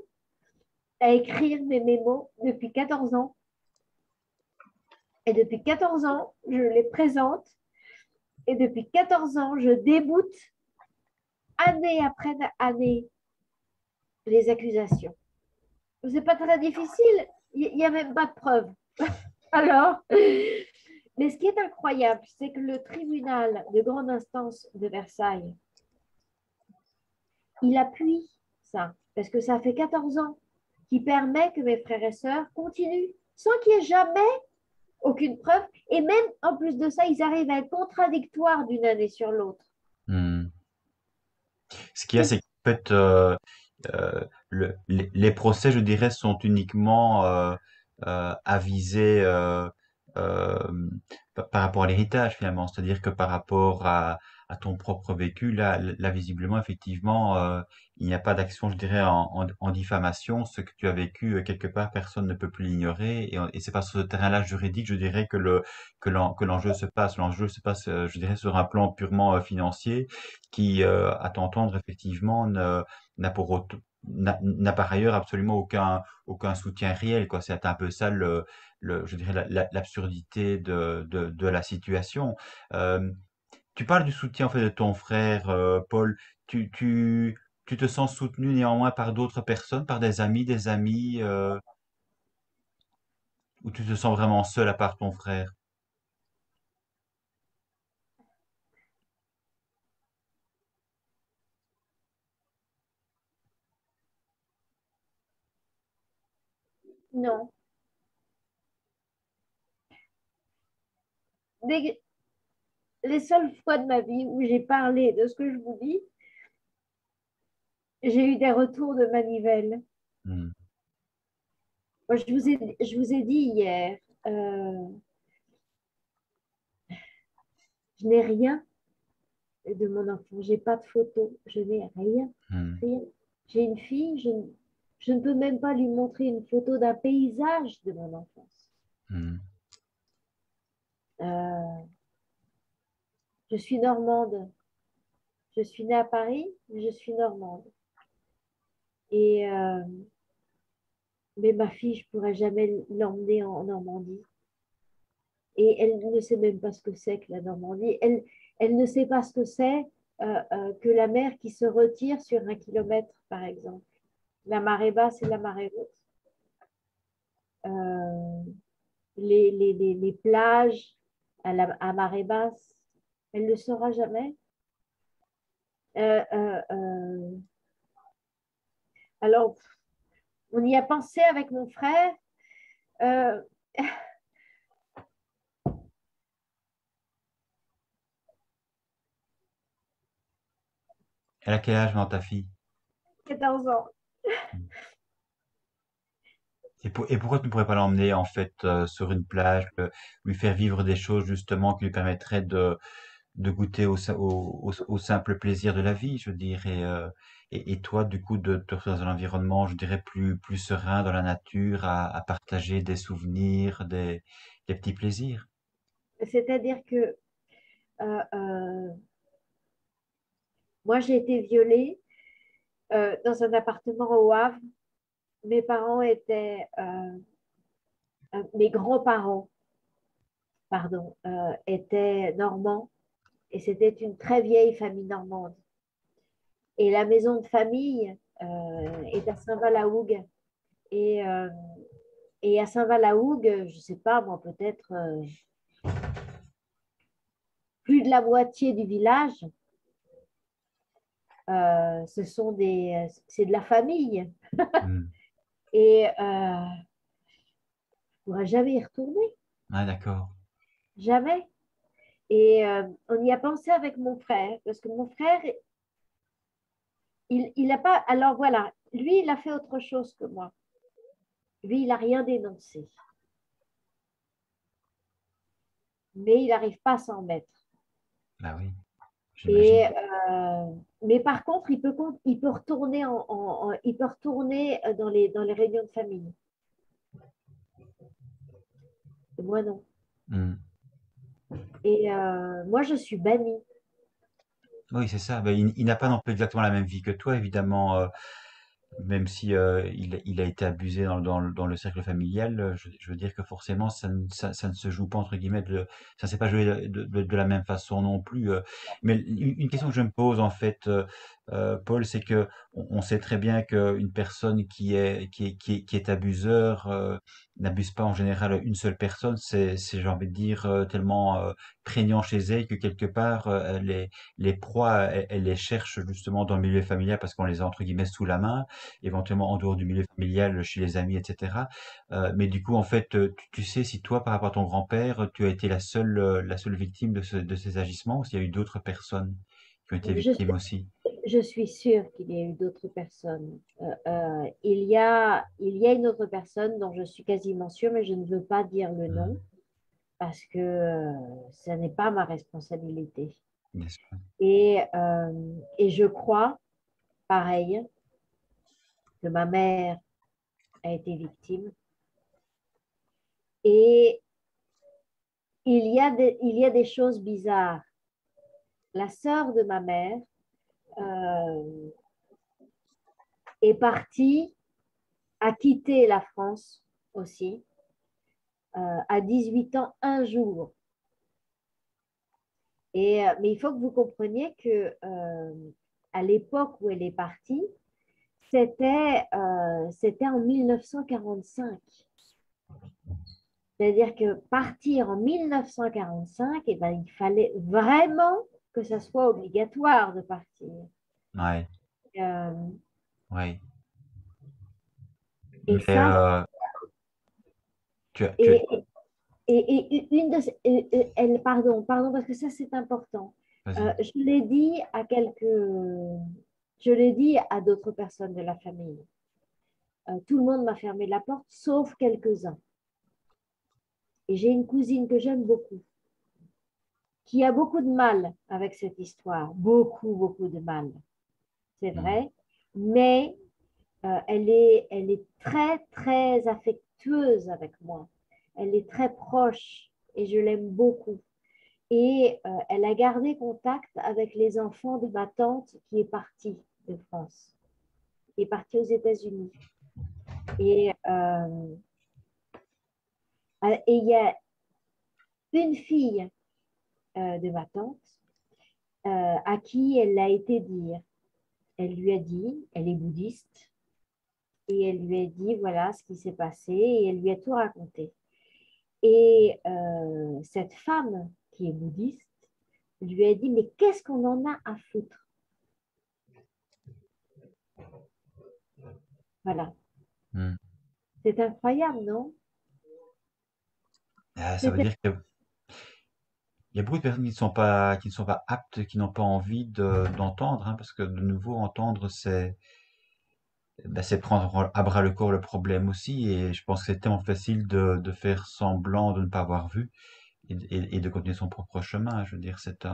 à écrire mes mémos depuis 14 ans. Et depuis 14 ans, je les présente. Et depuis 14 ans, je déboute année après année les accusations. C'est pas très difficile. Il n'y a même pas de preuves. Alors, mais ce qui est incroyable, c'est que le tribunal de grande instance de Versailles, il appuie ça, parce que ça fait 14 ans, qui permet que mes frères et sœurs continuent sans qu'il n'y ait jamais aucune preuve. Et même en plus de ça, ils arrivent à être contradictoires d'une année sur l'autre. Hmm. Ce qu'il y a, c'est qu'en fait, les procès, je dirais, sont uniquement avisés euh, par rapport à l'héritage finalement. C'est-à-dire que par rapport à ton propre vécu, là visiblement, effectivement, il n'y a pas d'action, je dirais, en diffamation. Ce que tu as vécu quelque part, personne ne peut plus l'ignorer. Et c'est pas sur ce terrain-là juridique, je dirais, que l'enjeu se passe. L'enjeu se passe, je dirais, sur un plan purement financier, qui, à t'entendre, effectivement, n'a pour autant n'a par ailleurs absolument aucun soutien réel, quoi. C'est un peu ça je dirais l'absurdité de la situation. Euh, Tu parles du soutien en fait de ton frère Paul. Tu, tu, Tu te sens soutenu néanmoins par d'autres personnes, par des amis, ou tu te sens vraiment seul à part ton frère? Non. Les, les seules fois de ma vie où j'ai parlé de ce que je vous dis, j'ai eu des retours de manivelle. Hmm, Moi, je vous ai dit hier, euh, je n'ai rien de mon enfant. J'ai pas de photo. Je n'ai rien. hmm, Rien. J'ai une fille, je ne peux même pas lui montrer une photo d'un paysage de mon enfance. hmm, Euh, je suis normande. Je suis née à Paris, mais je suis normande. Et, mais ma fille, je ne pourrais jamais l'emmener en Normandie. Et elle ne sait même pas ce que c'est que la Normandie. Elle ne sait pas ce que c'est que la mer qui se retire sur 1 kilomètre, par exemple. La marée basse et la marée haute. Euh, les plages à marée basse. Elle ne le saura jamais. Euh, euh, euh, alors, on y a pensé avec mon frère. Euh, Elle a quel âge, maintenant, ta fille? 14 ans. Et pourquoi tu ne pourrais pas l'emmener en fait sur une plage, lui faire vivre des choses justement qui lui permettraient de goûter au simple plaisir de la vie, je dirais, et toi, du coup, de te retrouver dans un environnement, je dirais, plus serein dans la nature, à partager des souvenirs, des petits plaisirs. C'est-à-dire que euh, moi, j'ai été violée dans un appartement au Havre. Mes parents étaient, mes grands-parents, pardon, étaient normands et c'était une très vieille famille normande. Et la maison de famille est à Saint-Val-la-Hougue. Et, euh, et à Saint-Val-la-Hougue, je ne sais pas, moi, peut-être plus de la moitié du village, c'est de la famille. Hmm. Et je ne pourrais jamais y retourner, Ah, d'accord. jamais. Et on y a pensé avec mon frère, parce que mon frère, il a pas. Alors voilà, lui, il a fait autre chose que moi. Lui, il n'a rien dénoncé, mais il n'arrive pas à s'en mettre. Bah oui, Et, j'imagine. mais par contre, il peut retourner, il peut retourner dans les réunions de famille. Et moi, non. Hmm. Et moi, je suis bannie. Oui, c'est ça. Ben, il n'a pas non plus exactement la même vie que toi, évidemment. Même si il a été abusé dans le cercle familial, je veux dire que forcément, ça ne se joue pas, entre guillemets, ça ne s'est pas joué de la même façon non plus. Mais une question que je me pose, en fait, Paul, c'est que on sait très bien qu'une personne qui est abuseur n'abuse pas en général une seule personne. J'ai envie de dire, tellement prégnant chez elle que quelque part, les proies, elles les cherchent justement dans le milieu familial parce qu'on les a, entre guillemets, sous la main, éventuellement en dehors du milieu familial, chez les amis, etc. Mais du coup, en fait, tu sais si toi, par rapport à ton grand-père, tu as été la seule victime de ces agissements ou s'il y a eu d'autres personnes qui ont été Je, victimes aussi? je suis sûre qu'il y a eu d'autres personnes. Il y a une autre personne dont je suis quasiment sûre, mais je ne veux pas dire le Hmm, nom parce que ce n'est pas ma responsabilité. n'est-ce pas? Et je crois, pareil, que ma mère a été victime. Et il y a des choses bizarres. La sœur de ma mère euh, est partie, a quitté la France aussi, à 18 ans, un jour. Mais il faut que vous compreniez que à l'époque où elle est partie, c'était en 1945. C'est-à-dire que partir en 1945, eh ben, il fallait vraiment que ça soit obligatoire de partir. Ouais, Euh, ouais. et Mais ça, tu as, et, une de ces- elle, pardon, parce que ça c'est important. vas-y. Je l'ai dit à je l'ai dit à d'autres personnes de la famille. Tout le monde m'a fermé la porte, sauf quelques-uns. Et j'ai une cousine que j'aime beaucoup, qui a beaucoup de mal avec cette histoire, beaucoup, beaucoup de mal, c'est Hmm, vrai, mais elle est très, très affectueuse avec moi. Elle est très proche et je l'aime beaucoup. Et elle a gardé contact avec les enfants de ma tante qui est partie de France, qui est partie aux États-Unis. Et et il y a une fille de ma tante à qui elle a été dire. Elle lui a dit, elle est bouddhiste, et elle lui a dit voilà ce qui s'est passé, et elle lui a tout raconté. Et cette femme qui est bouddhiste lui a dit mais qu'est-ce qu'on en a à foutre? Voilà. hmm. C'est incroyable, non? Ah, ça veut C'était dire qu'il y a beaucoup de personnes qui ne sont pas aptes, qui n'ont pas envie d'entendre, hein, parce que de nouveau, entendre, c'est prendre à bras le corps le problème aussi, et je pense que c'est tellement facile de faire semblant de ne pas avoir vu et de continuer son propre chemin. Je veux dire, c'est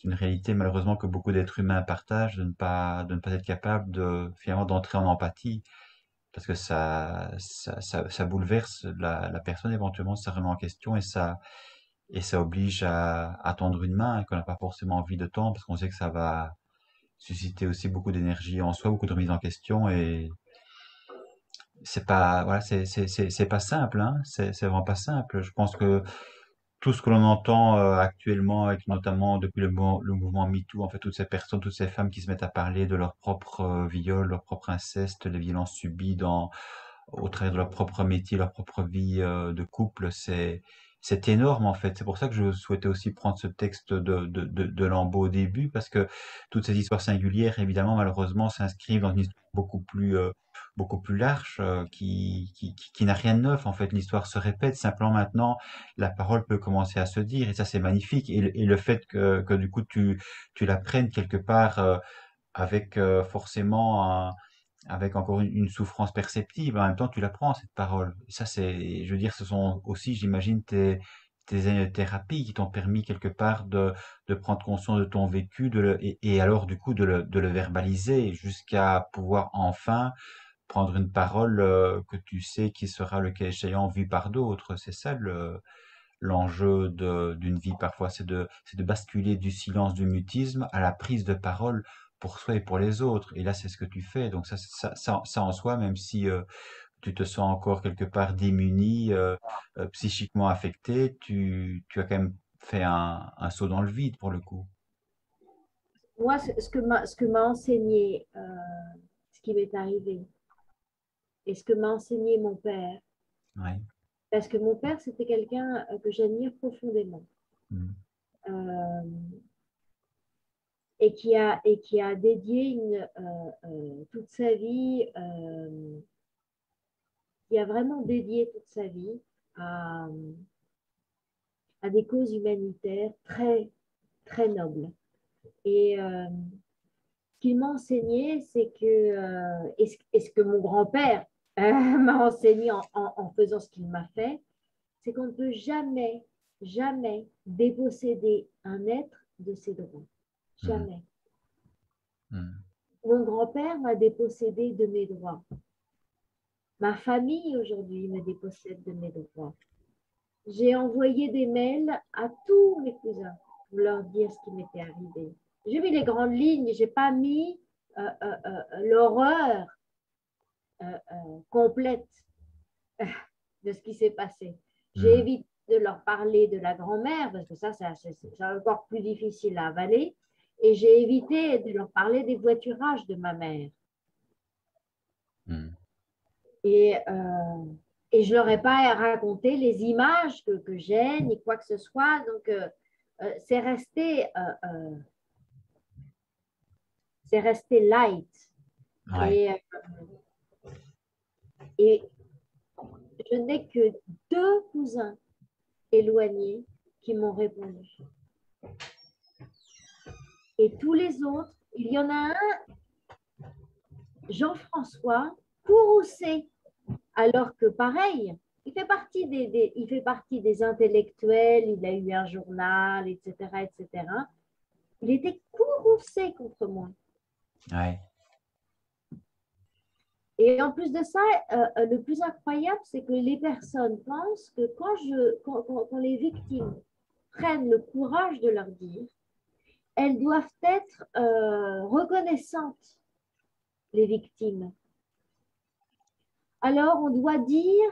une réalité malheureusement que beaucoup d'êtres humains partagent, de ne pas être capable finalement d'entrer en empathie, parce que ça bouleverse la personne éventuellement, ça remet en question et et ça oblige à tendre une main qu'on n'a pas forcément envie de tendre parce qu'on sait que ça va susciter aussi beaucoup d'énergie en soi, beaucoup de remise en question et c'est pas, voilà, c'est pas simple, hein. C'est vraiment pas simple. Je pense que tout ce que l'on entend actuellement, avec notamment depuis le mouvement MeToo, en fait, toutes ces personnes, toutes ces femmes qui se mettent à parler de leur propre viol, leur propre inceste, les violences subies au travers de leur propre métier, leur propre vie de couple, c'est énorme en fait. C'est pour ça que je souhaitais aussi prendre ce texte de Lambeau au début, parce que toutes ces histoires singulières, évidemment, malheureusement, s'inscrivent dans une histoire beaucoup plus large, qui n'a rien de neuf. En fait, l'histoire se répète. Simplement maintenant, la parole peut commencer à se dire, et ça c'est magnifique. Et le fait que du coup tu la prennes quelque part avec forcément avec encore une souffrance perceptible. En même temps, tu la prends, cette parole. Et ça, c'est, je veux dire, ce sont aussi, j'imagine, tes années de thérapie qui t'ont permis quelque part de prendre conscience de ton vécu, et alors, du coup, de le verbaliser jusqu'à pouvoir enfin prendre une parole que tu sais qui sera, le cas échéant, vue par d'autres. C'est ça l'enjeu d'une vie parfois, c'est de basculer du silence, du mutisme à la prise de parole pour soi et pour les autres. Et là, c'est ce que tu fais. Donc ça en soi, même si tu te sens encore quelque part démuni, psychiquement affecté, tu as quand même fait un saut dans le vide pour le coup. Moi, ce que m'a enseigné, ce qui m'est arrivé, et ce que m'a enseigné mon père, Ouais. parce que mon père, c'était quelqu'un que j'admire profondément, Mm. euh, et qui a dédié toute sa vie, qui a vraiment dédié toute sa vie à, à des causes humanitaires très, très nobles. Et ce qu'il m'a enseigné, c'est que, et ce que mon grand-père m'a enseigné en faisant ce qu'il m'a fait, c'est qu'on ne peut jamais, jamais déposséder un être de ses droits. Mm. Jamais. Mm. Mon grand-père m'a dépossédé de mes droits. Ma famille aujourd'hui me dépossède de mes droits. J'ai envoyé des mails à tous mes cousins pour leur dire ce qui m'était arrivé. J'ai mis les grandes lignes, j'ai pas mis l'horreur complète de ce qui s'est passé. J'ai Mm. évité de leur parler de la grand-mère, parce que ça, c'est encore plus difficile à avaler. Et j'ai évité de leur parler des voiturages de ma mère. Mm. Et je ne leur ai pas raconté les images que j'ai, ni quoi que ce soit. Donc, c'est resté, c'est resté light. Ouais. Et, et je n'ai que deux cousins éloignés qui m'ont répondu. Et tous les autres, il y en a un, Jean-François, courroucé, alors que pareil, il fait partie des intellectuels, il a eu un journal, etc., etc. Il était courroucé contre moi. Ouais. Et en plus de ça, le plus incroyable, c'est que les personnes pensent que quand les victimes prennent le courage de leur dire, elles doivent être reconnaissantes, les victimes. Alors, on doit dire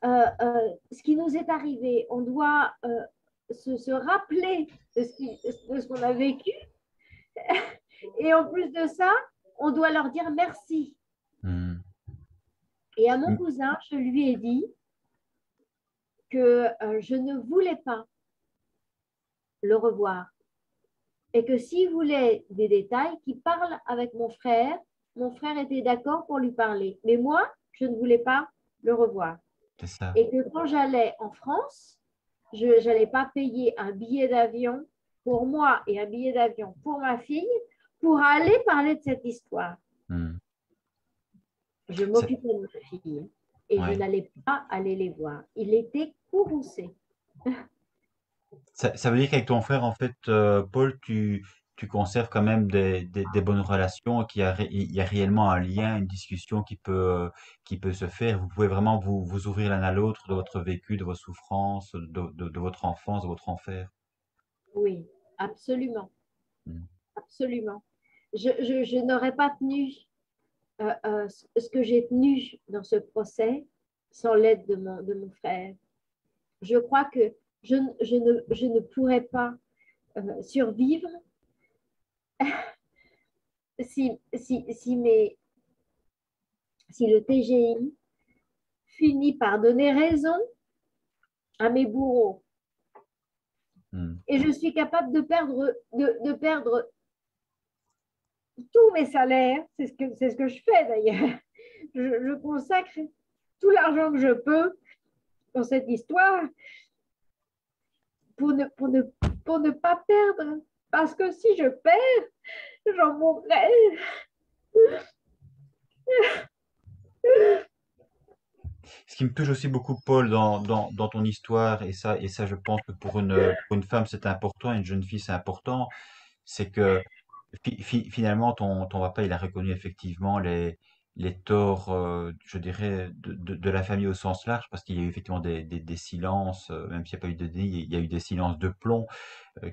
ce qui nous est arrivé. On doit se rappeler de ce qu'on a vécu. Et en plus de ça, on doit leur dire merci. Mm. Et à mon Mm. cousin, je lui ai dit que je ne voulais pas le revoir et que s'il voulait des détails, qu'il parle avec mon frère. Mon frère était d'accord pour lui parler. Mais moi, je ne voulais pas le revoir. C'est ça. Et que quand j'allais en France, je n'allais pas payer un billet d'avion pour moi et un billet d'avion pour ma fille pour aller parler de cette histoire. Mm. Je C'est- m'occupais de ma fille et je ouais. n'allais pas aller les voir. Il était courroucé. Ça veut dire qu'avec ton frère, en fait, Paul, tu conserves quand même des bonnes relations, il y a réellement un lien, une discussion qui peut se faire. Vous pouvez vraiment vous ouvrir l'un à l'autre de votre vécu, de vos souffrances, de votre enfance, de votre enfer. Oui, absolument, Mm. absolument. Je n'aurais pas tenu ce que j'ai tenu dans ce procès sans l'aide de mon frère. Je crois que je ne pourrais pas survivre si si le TGI finit par donner raison à mes bourreaux. Mm. Et je suis capable de perdre tous mes salaires. C'est ce que je fais d'ailleurs. Je consacre tout l'argent que je peux pour cette histoire pour ne, pour ne, pour ne pas perdre. Parce que si je perds, j'en mourrai. Ce qui me touche aussi beaucoup, Paul, dans ton histoire, et ça, je pense que pour une femme, c'est important, une jeune fille, c'est important, c'est que finalement, ton papa, il a reconnu effectivement les torts, je dirais, de la famille au sens large, parce qu'il y a eu effectivement des silences, même s'il n'y a pas eu de déni, il y a eu des silences de plomb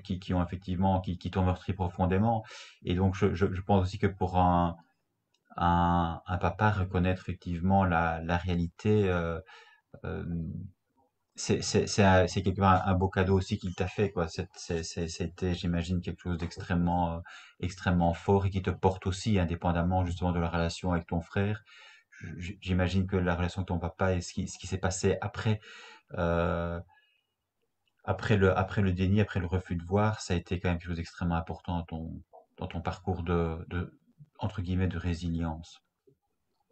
qui ont effectivement, qui t'ont meurtri profondément. Et donc, je pense aussi que pour un papa, reconnaître effectivement la réalité, euh, c'est quelque part un beau cadeau aussi qu'il t'a fait, quoi. C'était, j'imagine, quelque chose d'extrêmement extrêmement fort et qui te porte aussi, indépendamment justement de la relation avec ton frère. J'imagine que la relation avec ton papa et ce qui s'est passé après, euh, après le déni, après le refus de voir, ça a été quand même quelque chose d'extrêmement important dans ton parcours entre guillemets, de résilience.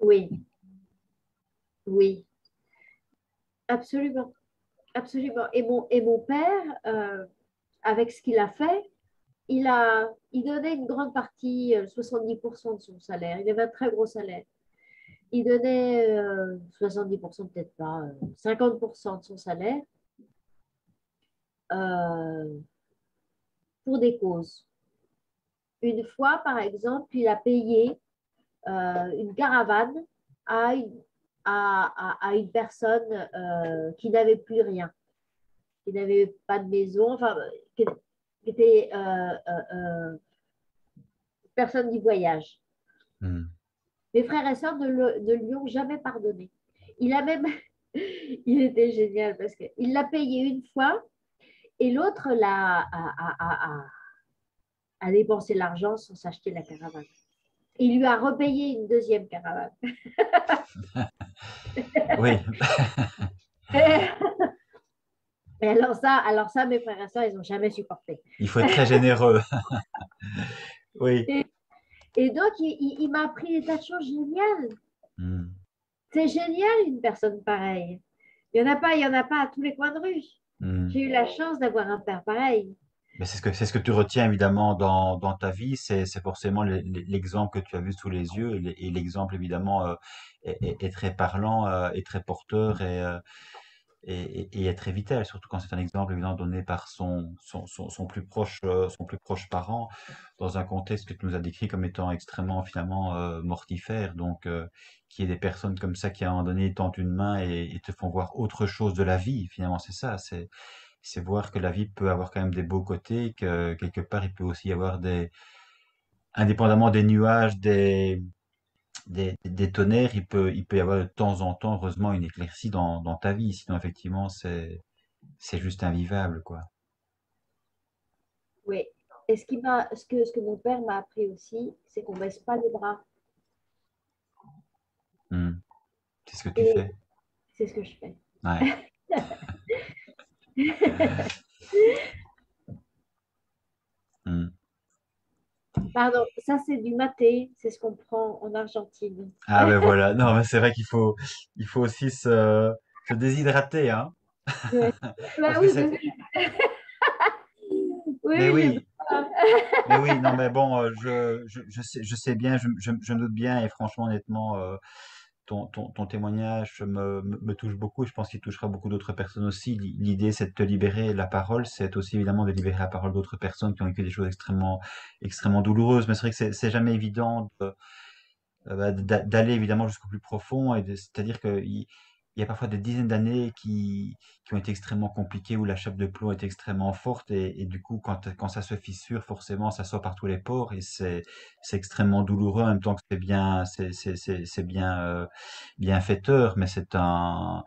Oui, oui, absolument, absolument. Et mon père, avec ce qu'il a fait, il donnait une grande partie, 70% de son salaire. Il avait un très gros salaire. Il donnait 70%, peut-être pas, 50% de son salaire euh, pour des causes. Une fois, par exemple, il a payé une caravane à à une personne qui n'avait plus rien, qui n'avait pas de maison, enfin, qui était personne du voyage. Hmm. Mes frères et sœurs ne lui ont jamais pardonné. Il a même, il était génial parce qu'il l'a payé une fois et l'autre a dépensé l'argent sans s'acheter la caravane. Il lui a repayé une deuxième caravane. Oui, Et alors ça, mes frères et sœurs, ils n'ont jamais supporté. il faut être très généreux. Oui. Et, et donc, il m'a appris des tas de choses géniales. Hmm. C'est génial, une personne pareille. Il y en a pas à tous les coins de rue. Hmm. J'ai eu la chance d'avoir un père pareil. Mais c'est ce que tu retiens évidemment dans ta vie, c'est forcément l'exemple que tu as vu sous les yeux et l'exemple évidemment est très parlant, est très porteur et est très vital, surtout quand c'est un exemple évidemment donné par son plus proche parent dans un contexte que tu nous as décrit comme étant extrêmement finalement mortifère. Donc qu'il y ait des personnes comme ça qui à un moment donné tendent une main et te font voir autre chose de la vie, finalement c'est ça, c'est voir que la vie peut avoir quand même des beaux côtés, que quelque part il peut aussi y avoir indépendamment des nuages, des tonnerres, il peut y avoir de temps en temps, heureusement, une éclaircie dans ta vie. Sinon, effectivement, c'est juste invivable, quoi. Oui. Et ce que mon père m'a appris aussi, c'est qu'on ne baisse pas les bras. Hmm. C'est ce que tu Et fais. c'est ce que je fais. Ouais. Hmm. Pardon, ça c'est du maté, c'est ce qu'on prend en Argentine. Ah ben voilà. Non, mais c'est vrai il faut aussi se déshydrater, hein. Ouais. Bah Parce que oui, c'est, oui, mais oui, je oui, dois. mais oui, non, mais bon, je sais bien, je me doute bien, et franchement, honnêtement, ton témoignage me touche beaucoup et je pense qu'il touchera beaucoup d'autres personnes aussi. L'idée, c'est de te libérer. La parole, c'est aussi évidemment de libérer la parole d'autres personnes qui ont vécu des choses extrêmement douloureuses. Mais c'est vrai que c'est jamais évident d'aller évidemment jusqu'au plus profond. C'est-à-dire qu'il y a parfois des dizaines d'années qui ont été extrêmement compliquées, où la chape de plomb est extrêmement forte, et du coup, quand ça se fissure, forcément, ça sort par tous les pores, et c'est extrêmement douloureux, en même temps que c'est bien, bienfaiteur, mais c'est un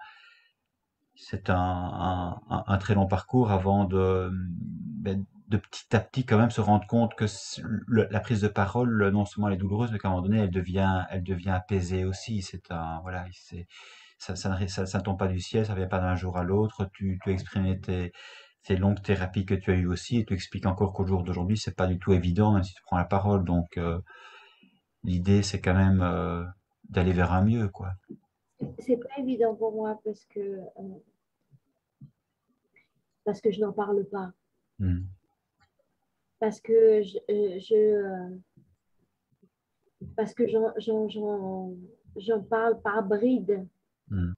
très long parcours avant ben, de petit à petit quand même se rendre compte que la prise de parole, non seulement elle est douloureuse, mais qu'à un moment donné, elle devient apaisée aussi. Voilà, ça ne tombe pas du ciel, ça vient pas d'un jour à l'autre. Tu as exprimé ces longues thérapies que tu as eues aussi, et tu expliques encore qu'au jour d'aujourd'hui, c'est pas du tout évident, même si tu prends la parole. Donc, l'idée, c'est quand même, d'aller vers un mieux, quoi. C'est pas évident pour moi parce que je n'en parle pas. Hmm. Parce que parce que j'en parle par bride. Hmm.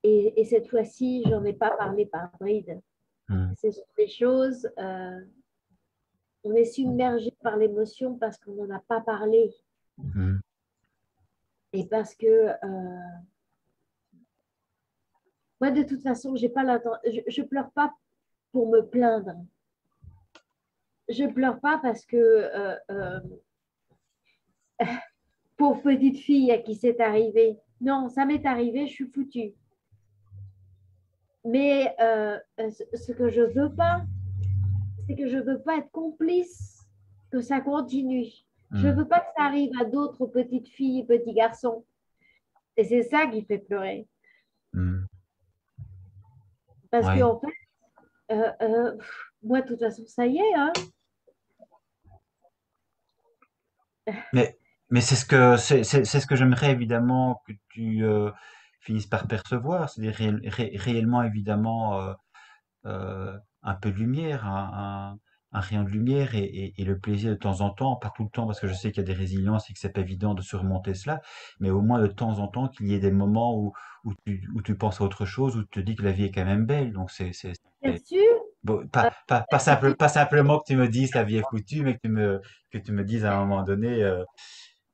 Et cette fois-ci, j'en ai pas parlé par bride. Hmm. Ce sont des choses, on est submergé par l'émotion parce qu'on n'en a pas parlé. Hmm. Et parce que moi, de toute façon, j'ai pas l'intention, je pleure pas pour me plaindre. Je pleure pas parce que pauvre petite fille à qui c'est arrivé. Non, ça m'est arrivé, je suis foutue. Mais ce que je veux pas, c'est que je veux pas être complice que ça continue. Je Hmm. veux pas que ça arrive à d'autres petites filles et petits garçons. Et c'est ça qui fait pleurer. Hmm. Parce que Ouais. en fait, moi, de toute façon, ça y est, hein. Mais, mais c'est ce que j'aimerais évidemment que tu finisses par percevoir, c'est-à-dire réellement évidemment un peu de lumière, un rayon de lumière, et le plaisir de temps en temps, pas tout le temps parce que je sais qu'il y a des résiliences et que c'est pas évident de surmonter cela, mais au moins de temps en temps qu'il y ait des moments où tu penses à autre chose, où tu te dis que la vie est quand même belle. Donc Bien sûr, bon, et puis, pas simplement que tu me dises la vie est foutue, mais que tu me dises à un moment donné,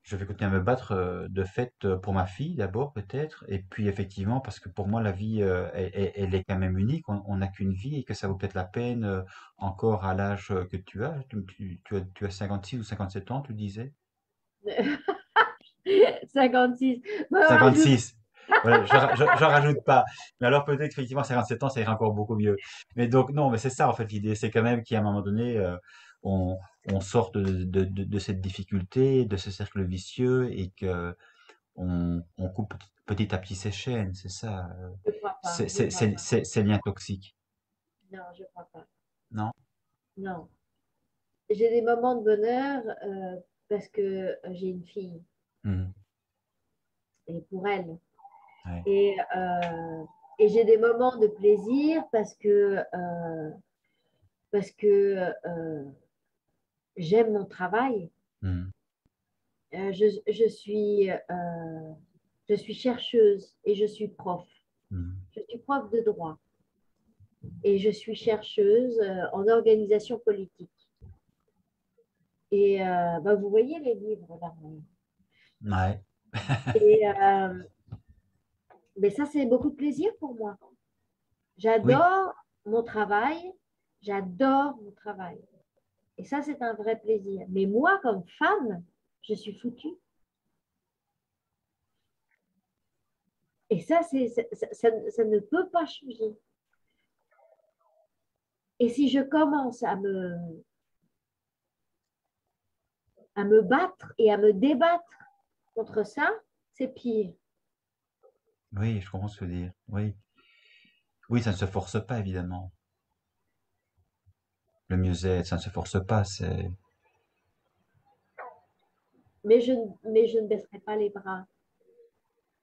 je vais continuer à me battre, de fait, pour ma fille d'abord peut-être, et puis effectivement parce que pour moi la vie, elle est quand même unique. On n'a qu'une vie, et que ça vaut peut-être la peine, encore à l'âge que tu as. Tu as 56 ou 57 ans, tu disais? 56. Bon, rajoute. 56. Voilà, j'en rajoute pas. Mais alors peut-être effectivement 57 ans, ça ira encore beaucoup mieux. Mais donc non, mais c'est ça en fait l'idée, c'est quand même qu'à un moment donné, on, on sorte de cette difficulté, de ce cercle vicieux, et que on coupe petit à petit ces chaînes, c'est ça. Je crois pas, je crois pas. Ces liens toxiques, Non, je crois pas. non? Non. J'ai des moments de bonheur parce que j'ai une fille Mhm. et pour elle. Ouais. Et, et j'ai des moments de plaisir parce que j'aime mon travail. Mhm. Je suis chercheuse et je suis prof. Mhm. Je suis prof de droit et je suis chercheuse en organisation politique. Et bah, vous voyez les livres là. Ouais. Et, mais ça, c'est beaucoup de plaisir pour moi. Oui, J'adore mon travail. J'adore mon travail. Et ça, c'est un vrai plaisir. Mais moi, comme femme, je suis foutue. Et ça, ça ne peut pas changer. Et si je commence à me battre et à me débattre contre ça, c'est pire. oui, je comprends ce que tu veux dire. Oui. Oui, ça ne se force pas évidemment. Le mieux-être, ça ne se force pas, c'est. Mais je ne baisserai pas les bras.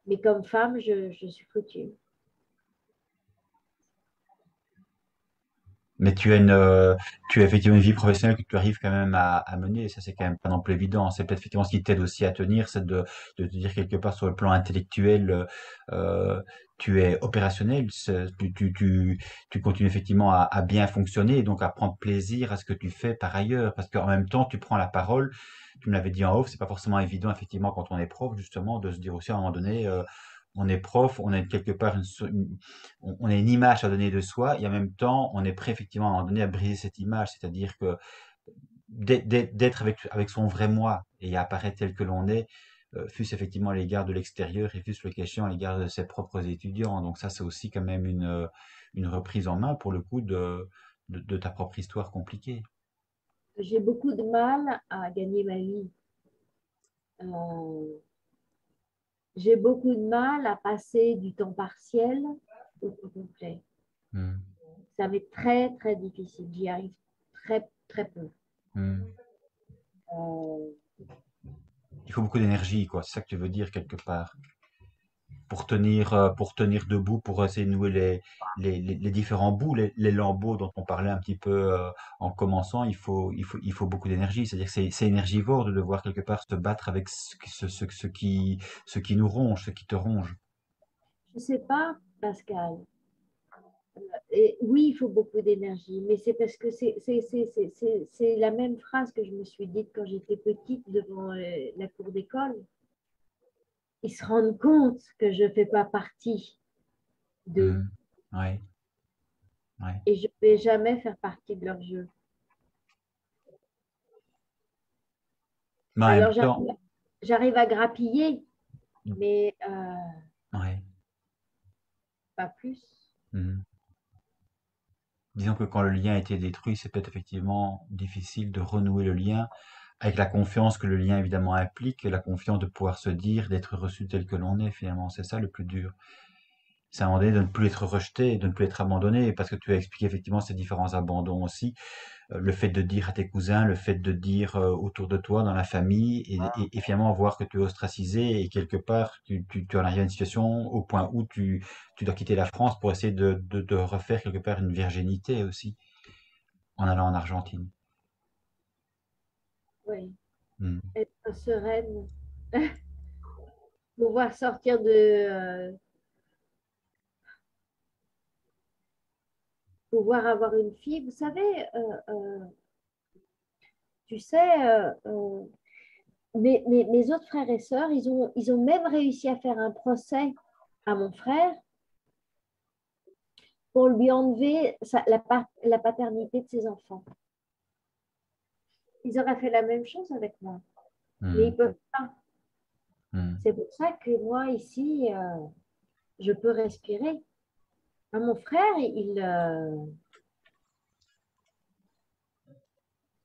Mais comme femme, je suis foutue. Mais tu as effectivement une vie professionnelle que tu arrives quand même à mener, et ça c'est quand même pas non plus évident. C'est peut-être effectivement ce qui t'aide aussi à tenir, c'est de te dire quelque part sur le plan intellectuel, euh, tu es opérationnel, tu continues effectivement à bien fonctionner et donc à prendre plaisir à ce que tu fais par ailleurs, parce qu'en même temps tu prends la parole. Tu me l'avais dit en off, c'est pas forcément évident effectivement quand on est prof justement de se dire aussi à un moment donné, on est prof, on est quelque part on a une image à donner de soi et en même temps, on est prêt effectivement à un moment donné à briser cette image, c'est-à-dire que d'être avec son vrai moi et à apparaître tel que l'on est, fût-ce effectivement à l'égard de l'extérieur et fût-ce le question à l'égard de ses propres étudiants. Donc ça, c'est aussi quand même une reprise en main pour le coup de ta propre histoire compliquée. J'ai beaucoup de mal à gagner ma vie. Euh, j'ai beaucoup de mal à passer du temps partiel au temps complet. Hmm. Ça m'est très, très difficile. J'y arrive très, très peu. Hmm. Euh, Il faut beaucoup d'énergie, quoi. C'est ça que tu veux dire quelque part. Pour tenir debout, pour essayer de nouer les différents bouts, les lambeaux dont on parlait un petit peu en commençant, il faut beaucoup d'énergie. C'est-à-dire que c'est énergivore de devoir quelque part se battre avec ce qui nous ronge, ce qui te ronge. je ne sais pas, Pascal. Et oui, il faut beaucoup d'énergie, mais c'est parce que c'est la même phrase que je me suis dite quand j'étais petite devant la cour d'école. Ils se rendent compte que je ne fais pas partie d'eux Hmm. Ouais, ouais. et je ne vais jamais faire partie de leur jeu. Mais en même Alors temps, j'arrive à grappiller, mais ouais. pas plus. Hmm. Disons que quand le lien a été détruit, c'est peut-être effectivement difficile de renouer le lien avec la confiance que le lien évidemment implique, et la confiance de pouvoir se dire, d'être reçu tel que l'on est finalement. C'est ça le plus dur. C'est à un moment donné de ne plus être rejeté, de ne plus être abandonné, parce que tu as expliqué effectivement ces différents abandons aussi. Le fait de dire à tes cousins, le fait de dire autour de toi, dans la famille, et finalement voir que tu es ostracisé et quelque part tu en arrives à une situation au point où tu dois quitter la France pour essayer de refaire quelque part une virginité aussi en allant en Argentine. Oui, Hmm. être sereine, pouvoir sortir pouvoir avoir une fille. Vous savez, tu sais, mes autres frères et sœurs, ils ont même réussi à faire un procès à mon frère pour lui enlever la paternité de ses enfants. Ils auraient fait la même chose avec moi, mais Hmm. ils peuvent pas. Hmm. C'est pour ça que moi, ici, je peux respirer. Mon frère, il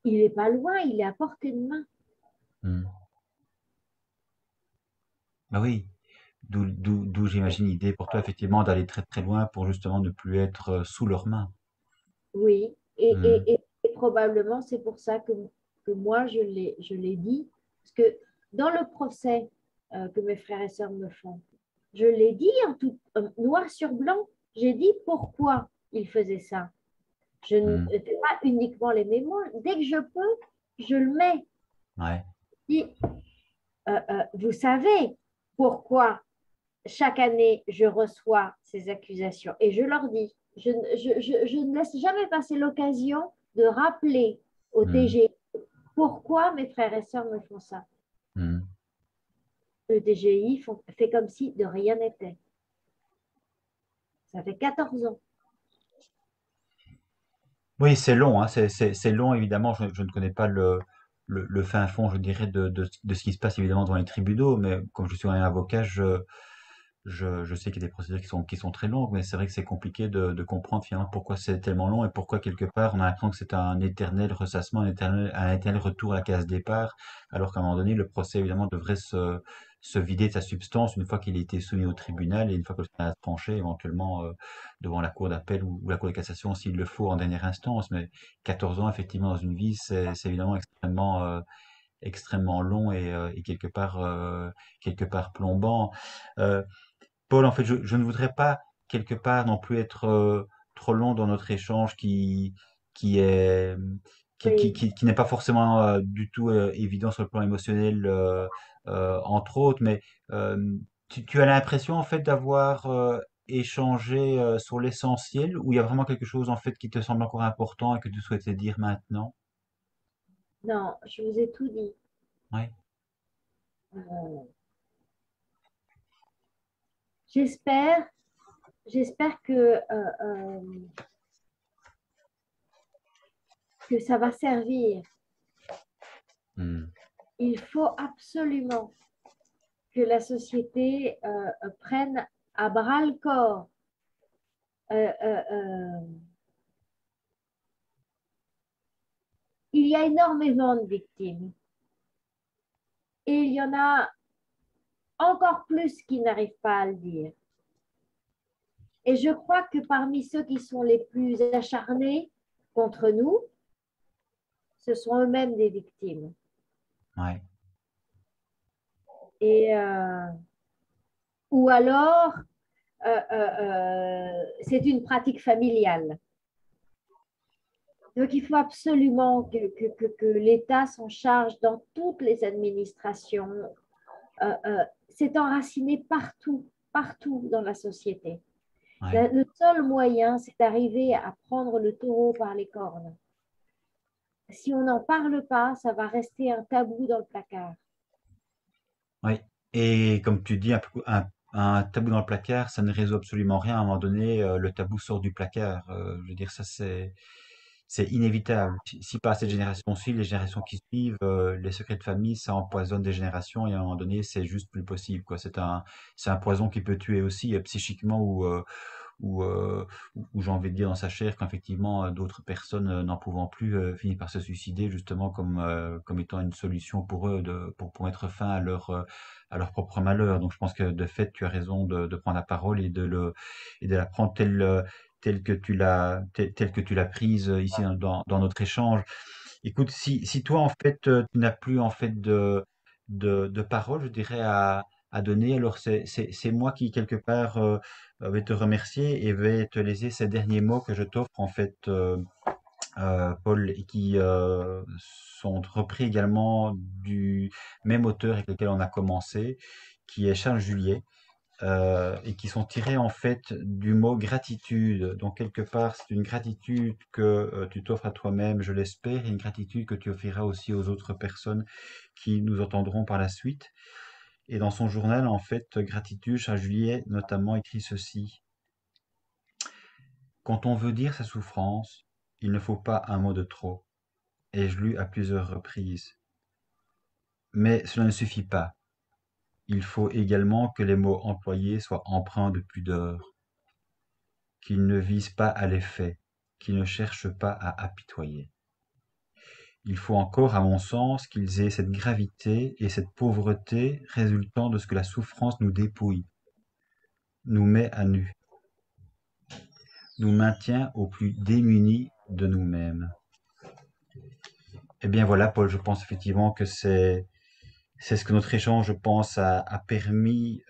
est pas loin, il est à portée de main. Hmm. Ah oui, d'où j'imagine l'idée pour toi effectivement d'aller très très loin pour justement ne plus être sous leurs mains. Oui, Hmm. et probablement c'est pour ça que moi je l'ai dit, parce que dans le procès que mes frères et sœurs me font, je l'ai dit en tout, noir sur blanc, j'ai dit pourquoi ils faisaient ça. Je ne Hmm. fais pas uniquement les mémoires, dès que je peux, je le mets. Ouais. Je dis, vous savez pourquoi chaque année je reçois ces accusations et je leur dis, je ne laisse jamais passer l'occasion de rappeler au Hmm. TG pourquoi mes frères et sœurs me font ça. Hmm. Le TGI fait comme si de rien n'était. Ça fait 14 ans. Oui, c'est long, hein, c'est long, évidemment. Je ne connais pas le fin fond, je dirais, de ce qui se passe évidemment devant les tribunaux, mais comme je suis un avocat, je sais qu'il y a des procédures qui sont très longues, mais c'est vrai que c'est compliqué de comprendre finalement pourquoi c'est tellement long et pourquoi quelque part on a l'impression que c'est un éternel ressassement, un éternel retour à la case départ, alors qu'à un moment donné, le procès évidemment devrait se vider de sa substance une fois qu'il a été soumis au tribunal et une fois que le tribunal a tranché, éventuellement devant la cour d'appel ou la cour de cassation s'il le faut en dernière instance. Mais 14 ans effectivement dans une vie, c'est évidemment extrêmement long et quelque part plombant. Euh, Paul, en fait, je ne voudrais pas quelque part non plus être trop long dans notre échange qui est, Oui. qui n'est pas forcément du tout évident sur le plan émotionnel, entre autres, mais euh, tu as l'impression en fait d'avoir échangé sur l'essentiel ou il y a vraiment quelque chose en fait qui te semble encore important et que tu souhaitais dire maintenant? Non, je vous ai tout dit. Ouais. Euh, j'espère, j'espère que ça va servir. Hmm. Il faut absolument que la société prenne à bras le corps. Euh, euh, euh, il y a énormément de victimes et il y en a encore plus qui n'arrivent pas à le dire. Et je crois que parmi ceux qui sont les plus acharnés contre nous, ce sont eux-mêmes des victimes. Ouais. Et, ou alors, c'est une pratique familiale. Donc, il faut absolument que l'État s'en charge dans toutes les administrations. C'est enraciné partout, partout dans la société. Ouais. Le seul moyen, c'est d'arriver à prendre le taureau par les cornes. Si on n'en parle pas, ça va rester un tabou dans le placard. Oui, et comme tu dis, un tabou dans le placard, ça ne résout absolument rien. À un moment donné, le tabou sort du placard. Je veux dire, ça, c'est inévitable. Si pas cette génération-ci, les générations qui suivent, les secrets de famille, ça empoisonne des générations et à un moment donné, c'est juste plus possible, quoi. C'est un poison qui peut tuer aussi, psychiquement ou, ou j'ai envie de dire dans sa chair qu'effectivement d'autres personnes n'en pouvant plus finissent par se suicider justement comme, comme étant une solution pour eux pour mettre fin à leur propre malheur. Donc je pense que de fait tu as raison de prendre la parole et de la prendre telle que tu l'as prise ici dans notre échange. Écoute, si toi en fait tu n'as plus en fait de parole, je dirais à donner, alors c'est moi qui quelque part vais te remercier et vais te laisser ces derniers mots que je t'offre en fait, Paul, et qui sont repris également du même auteur avec lequel on a commencé, qui est Charles Juliet et qui sont tirés en fait du mot gratitude. Donc quelque part, c'est une gratitude que tu t'offres à toi-même, je l'espère, et une gratitude que tu offriras aussi aux autres personnes qui nous entendront par la suite. Et dans son journal, en fait, gratitude, Charles Juliet notamment écrit ceci. Quand on veut dire sa souffrance, il ne faut pas un mot de trop. Ai-je lu à plusieurs reprises. Mais cela ne suffit pas. Il faut également que les mots employés soient empreints de pudeur, qu'ils ne visent pas à l'effet, qu'ils ne cherchent pas à apitoyer. Il faut encore, à mon sens, qu'ils aient cette gravité et cette pauvreté résultant de ce que la souffrance nous dépouille, nous met à nu, nous maintient au plus démunis de nous-mêmes. Eh bien voilà, Paul, je pense effectivement que c'est ce que notre échange, je pense, a permis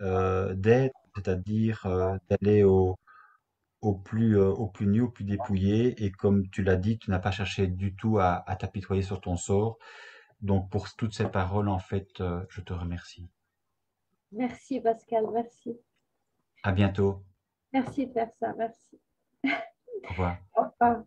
d'être, c'est-à-dire d'aller au plus nu, au plus dépouillé. Et comme tu l'as dit, tu n'as pas cherché du tout à t'apitoyer sur ton sort. Donc pour toutes ces paroles, en fait, je te remercie. Merci Pascal, merci. À bientôt. Merci de faire ça, merci. Au revoir. Au revoir.